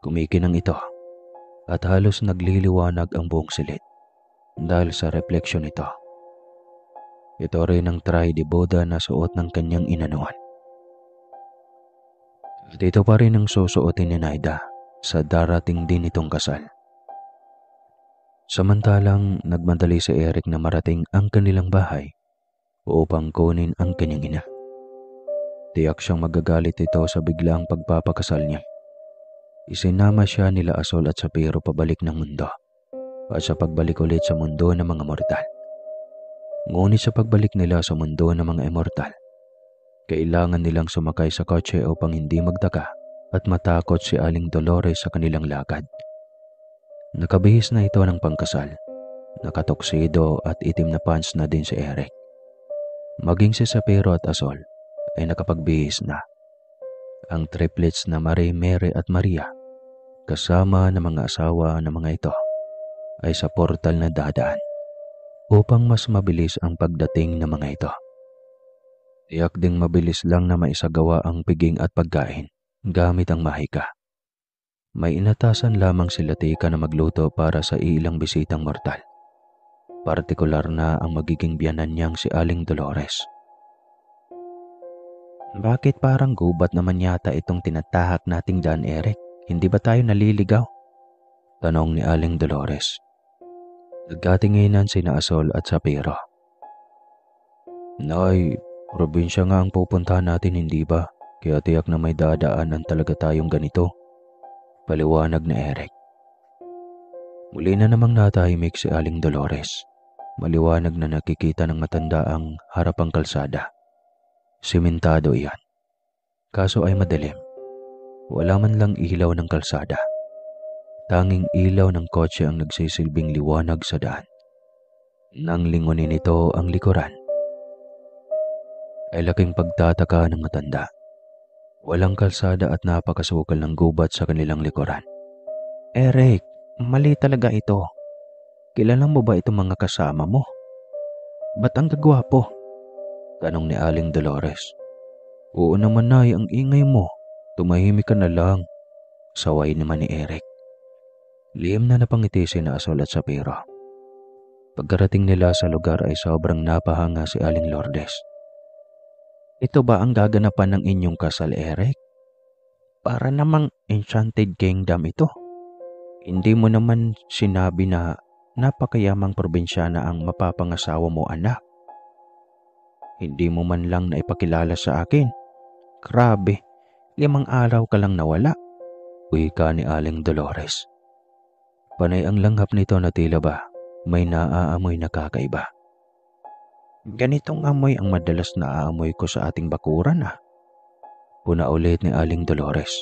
Kumikinang ito at halos nagliliwanag ang buong silid dahil sa refleksyon nito. Ito rin ang tarahe di boda na suot ng kanyang inanuan. At ito pa rin ang susuotin ni Naida sa darating din itong kasal. Samantalang nagmadali si Eric na marating ang kanilang bahay upang kunin ang kanyang ina. Tiyak siyang magagalit ito sa biglaang pagpapakasal niya. Isinama siya nila Asol at Sapiro pabalik ng mundo at sa pagbalik ulit sa mundo ng mga mortal. Ngunit sa pagbalik nila sa mundo ng mga immortal, kailangan nilang sumakay sa kotse upang hindi magtaka at matakot si Aling Dolores sa kanilang lakad. Nakabihis na ito ng pangkasal, nakatoksido at itim na pants na din si Eric. Maging si Sapiro at Asol ay nakapagbihis na. Ang triplets na Mare, Mere at Maria, kasama ng mga asawa ng mga ito, ay sa portal na dadaan upang mas mabilis ang pagdating ng mga ito. Tiyak ding mabilis lang na maisagawa ang piging at pagkain gamit ang mahika. May inatasan lamang si Latika na magluto para sa ilang bisitang mortal. Partikular na ang magiging biyanan niyang si Aling Dolores. Bakit parang gubat naman yata itong tinatahak nating daan, Eric? Hindi ba tayo naliligaw? Tanong ni Aling Dolores. Nagkatinginan sina Asol at Sapiro. Nay, probinsya nga ang pupuntahan natin, hindi ba? Kaya tiyak na may dadaanan talaga tayong ganito. Paliwanag na Eric. Muli na namang natahimik si Aling Dolores. Maliwanag na nakikita ng matanda ang harapang kalsada. Simentado iyan. Kaso ay madilim. Wala man lang ilaw ng kalsada. Tanging ilaw ng kotse ang nagsisilbing liwanag sa daan. Nang lingunin ito ang likuran, ay laking pagtataka ng matanda. Walang kalsada at napakasukal ng gubat sa kanilang likuran. Eric, mali talaga ito. Kilala mo ba itong mga kasama mo? Ba't ang gagwapo? Tanong ni Aling Dolores. Oo naman, Nay, ang ingay mo. Tumahimik ka na lang. Saway naman ni Eric. Lihim na napangiti sina Asol at Sapiro. Pagkarating nila sa lugar ay sobrang napahanga si Aling Lourdes. Ito ba ang gaganapan ng inyong kasal, Eric? Para namang Enchanted Kingdom ito. Hindi mo naman sinabi na napakayamang probinsyana ang mapapangasawa mo, anak. Hindi mo man lang naipakilala sa akin. Grabe, 5 araw ka lang nawala. Wika ni Aling Dolores. Panay ang langhap nito na tila ba may naaamoy na kakaiba. Ganitong amoy ang madalas naaamoy ko sa ating bakuran Puna ulit ni Aling Dolores.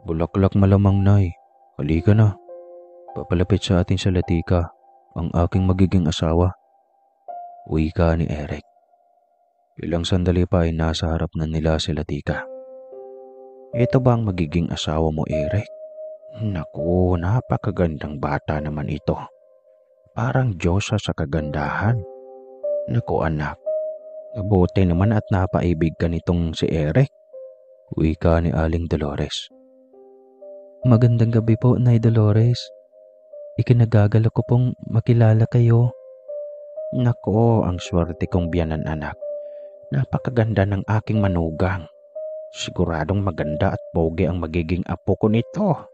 Bulaklak malamang, Nay. Halika na. Papalapit sa atin sa latika ang aking magiging asawa. Wika ni Eric. Ilang sandali pa ay nasa harap na nila si Latika. Ito ba ang magiging asawa mo, Eric? Naku, napakagandang bata naman ito. Parang Diyosa sa kagandahan. Naku anak, mabuti naman at napaibig ka nitong si Eric. Wika ni Aling Dolores. Magandang gabi po, Nay Dolores. Ikinagagalak ko pong makilala kayo. Nako, ang swerte kong biyanan anak. Napakaganda ng aking manugang. Siguradong maganda at pogi ang magiging apo ko nito.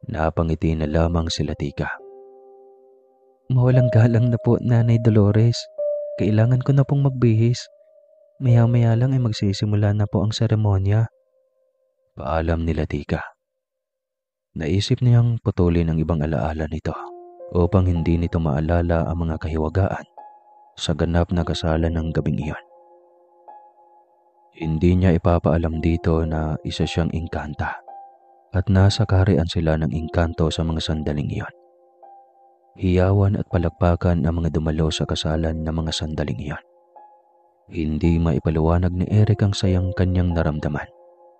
Napangiti na lamang si Latika. Mawalang galang na po, Nanay Dolores. Kailangan ko na pong magbihis. Maya-maya lang ay magsisimula na po ang seremonya. Paalam ni Latika. Naisip niyang putulin ang ibang alaala nito upang hindi nito maalala ang mga kahiwagaan sa ganap na kasalan ng gabing iyon. Hindi niya ipapaalam dito na isa siyang engkanta at nasa kaharian sila ng engkanto sa mga sandaling iyon. Hiyawan at palakpakan ang mga dumalo sa kasalan ng mga sandaling iyon. Hindi maipaliwanag ni Eric ang sayang kanyang naramdaman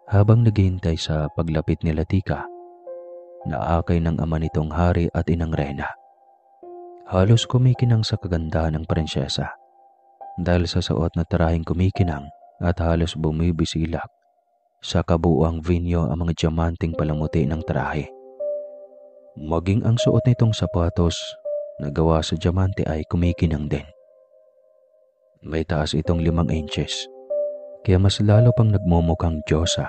habang naghihintay sa paglapit ni Latika na akay ng ama nitong hari at inang Reyna. Halos kumikinang sa kagandahan ng prinsesa dahil sa suot na tarahing kumikinang at halos bumibisilak sa kabuuang vinyo ang mga diamanting palamuti ng tarahe. Maging ang suot nitong sapatos na gawa sa diamante ay kumikinang din. May taas itong 5 inches, kaya mas lalo pang nagmumukhang Diyosa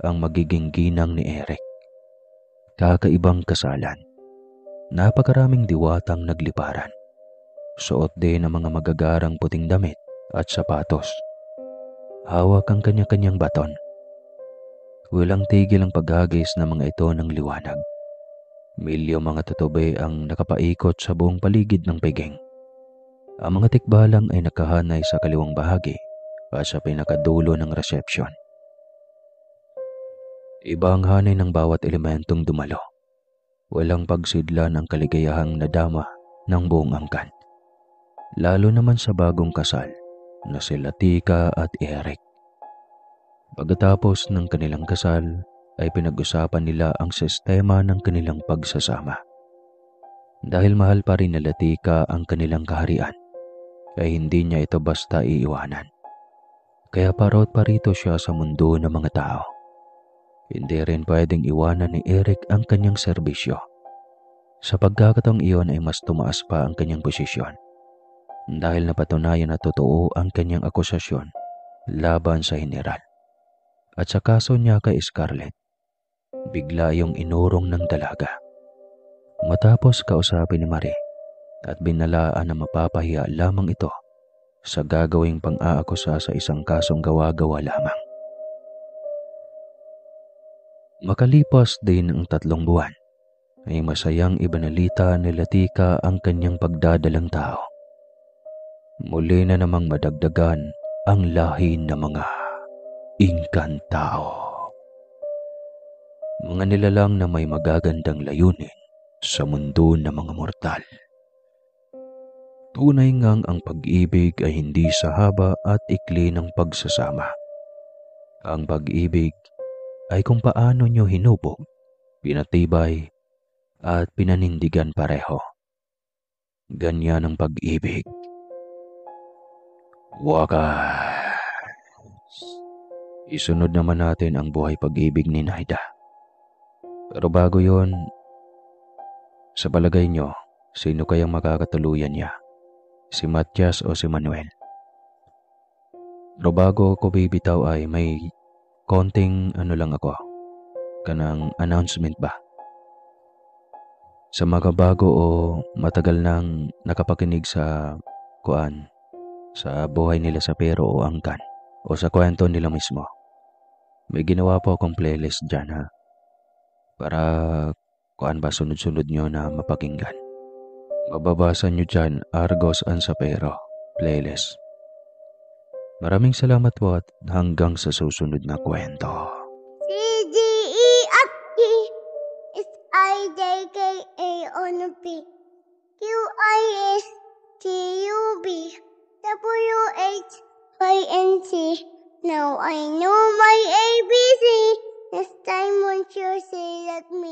ang magiging ginang ni Eric. Kakaibang kasalan. Napakaraming diwatang nagliparan. Suot din ang mga magagarang puting damit at sapatos. Hawak ang kanya-kanyang baton. Walang tigil ang paghagis ng mga ito ng liwanag. Milyo mga tutubi ang nakapaikot sa buong paligid ng piging. Ang mga tikbalang ay nakahanay sa kaliwang bahagi at sa pinakadulo ng resepsyon. Iba ang hanay ng bawat elementong dumalo. Walang pagsidlan ang kaligayahang nadama ng buong angkan. Lalo naman sa bagong kasal na si Latika at Eric. Pagkatapos ng kanilang kasal, ay pinag-usapan nila ang sistema ng kanilang pagsasama. Dahil mahal pa rin ni Latika ang kanilang kaharian, ay hindi niya ito basta iiwanan. Kaya parot parito siya sa mundo ng mga tao. Hindi rin pwedeng iwanan ni Eric ang kanyang serbisyo. Sa pagkakataong iyon ay mas tumaas pa ang kanyang posisyon dahil napatunayan na totoo ang kanyang akusasyon laban sa general. At sa kaso niya kay Scarlett, bigla yung inurong ng dalaga. Matapos kausapin ni Marie at binalaan na mapapahiya lamang ito sa gagawing pang-aakusa sa isang kasong gawa-gawa lamang. Makalipas din ang 3 buwan, ay masayang ibinalita ni Latika ang kanyang pagdadalang tao. Muli na namang madagdagan ang lahi ng mga engkantao. Mga nilalang na may magagandang layunin sa mundo ng mga mortal. Tunay ngang ang pag-ibig ay hindi sa haba at ikli ng pagsasama. Ang pag-ibig ay kung paano nyo hinubog, pinatibay, at pinanindigan pareho. Ganyan ang pag-ibig. Wakas! Isunod naman natin ang buhay pag-ibig ni Naida. Pero bago yon, sa palagay nyo, sino kayang makakatuluyan niya? Si Matias o si Manuel? Pero bago ko bibitaw ay may konting kanang announcement ba? Sa mga bago o matagal nang nakapakinig sa buhay nila sa Pero o Angkan o sa kwento nila mismo, may ginawa po akong playlist dyan ha, para sunod-sunod nyo na mapakinggan. Mababasa nyo dyan Argos ang Sapero playlist. Maraming salamat po at hanggang sa susunod na kwento. C-D-E-F-G S-I-J-K-A-O-N-P Q-I-S-T-U-B W-H-Y-N-C. Now I know my ABC. Next time won't you say that me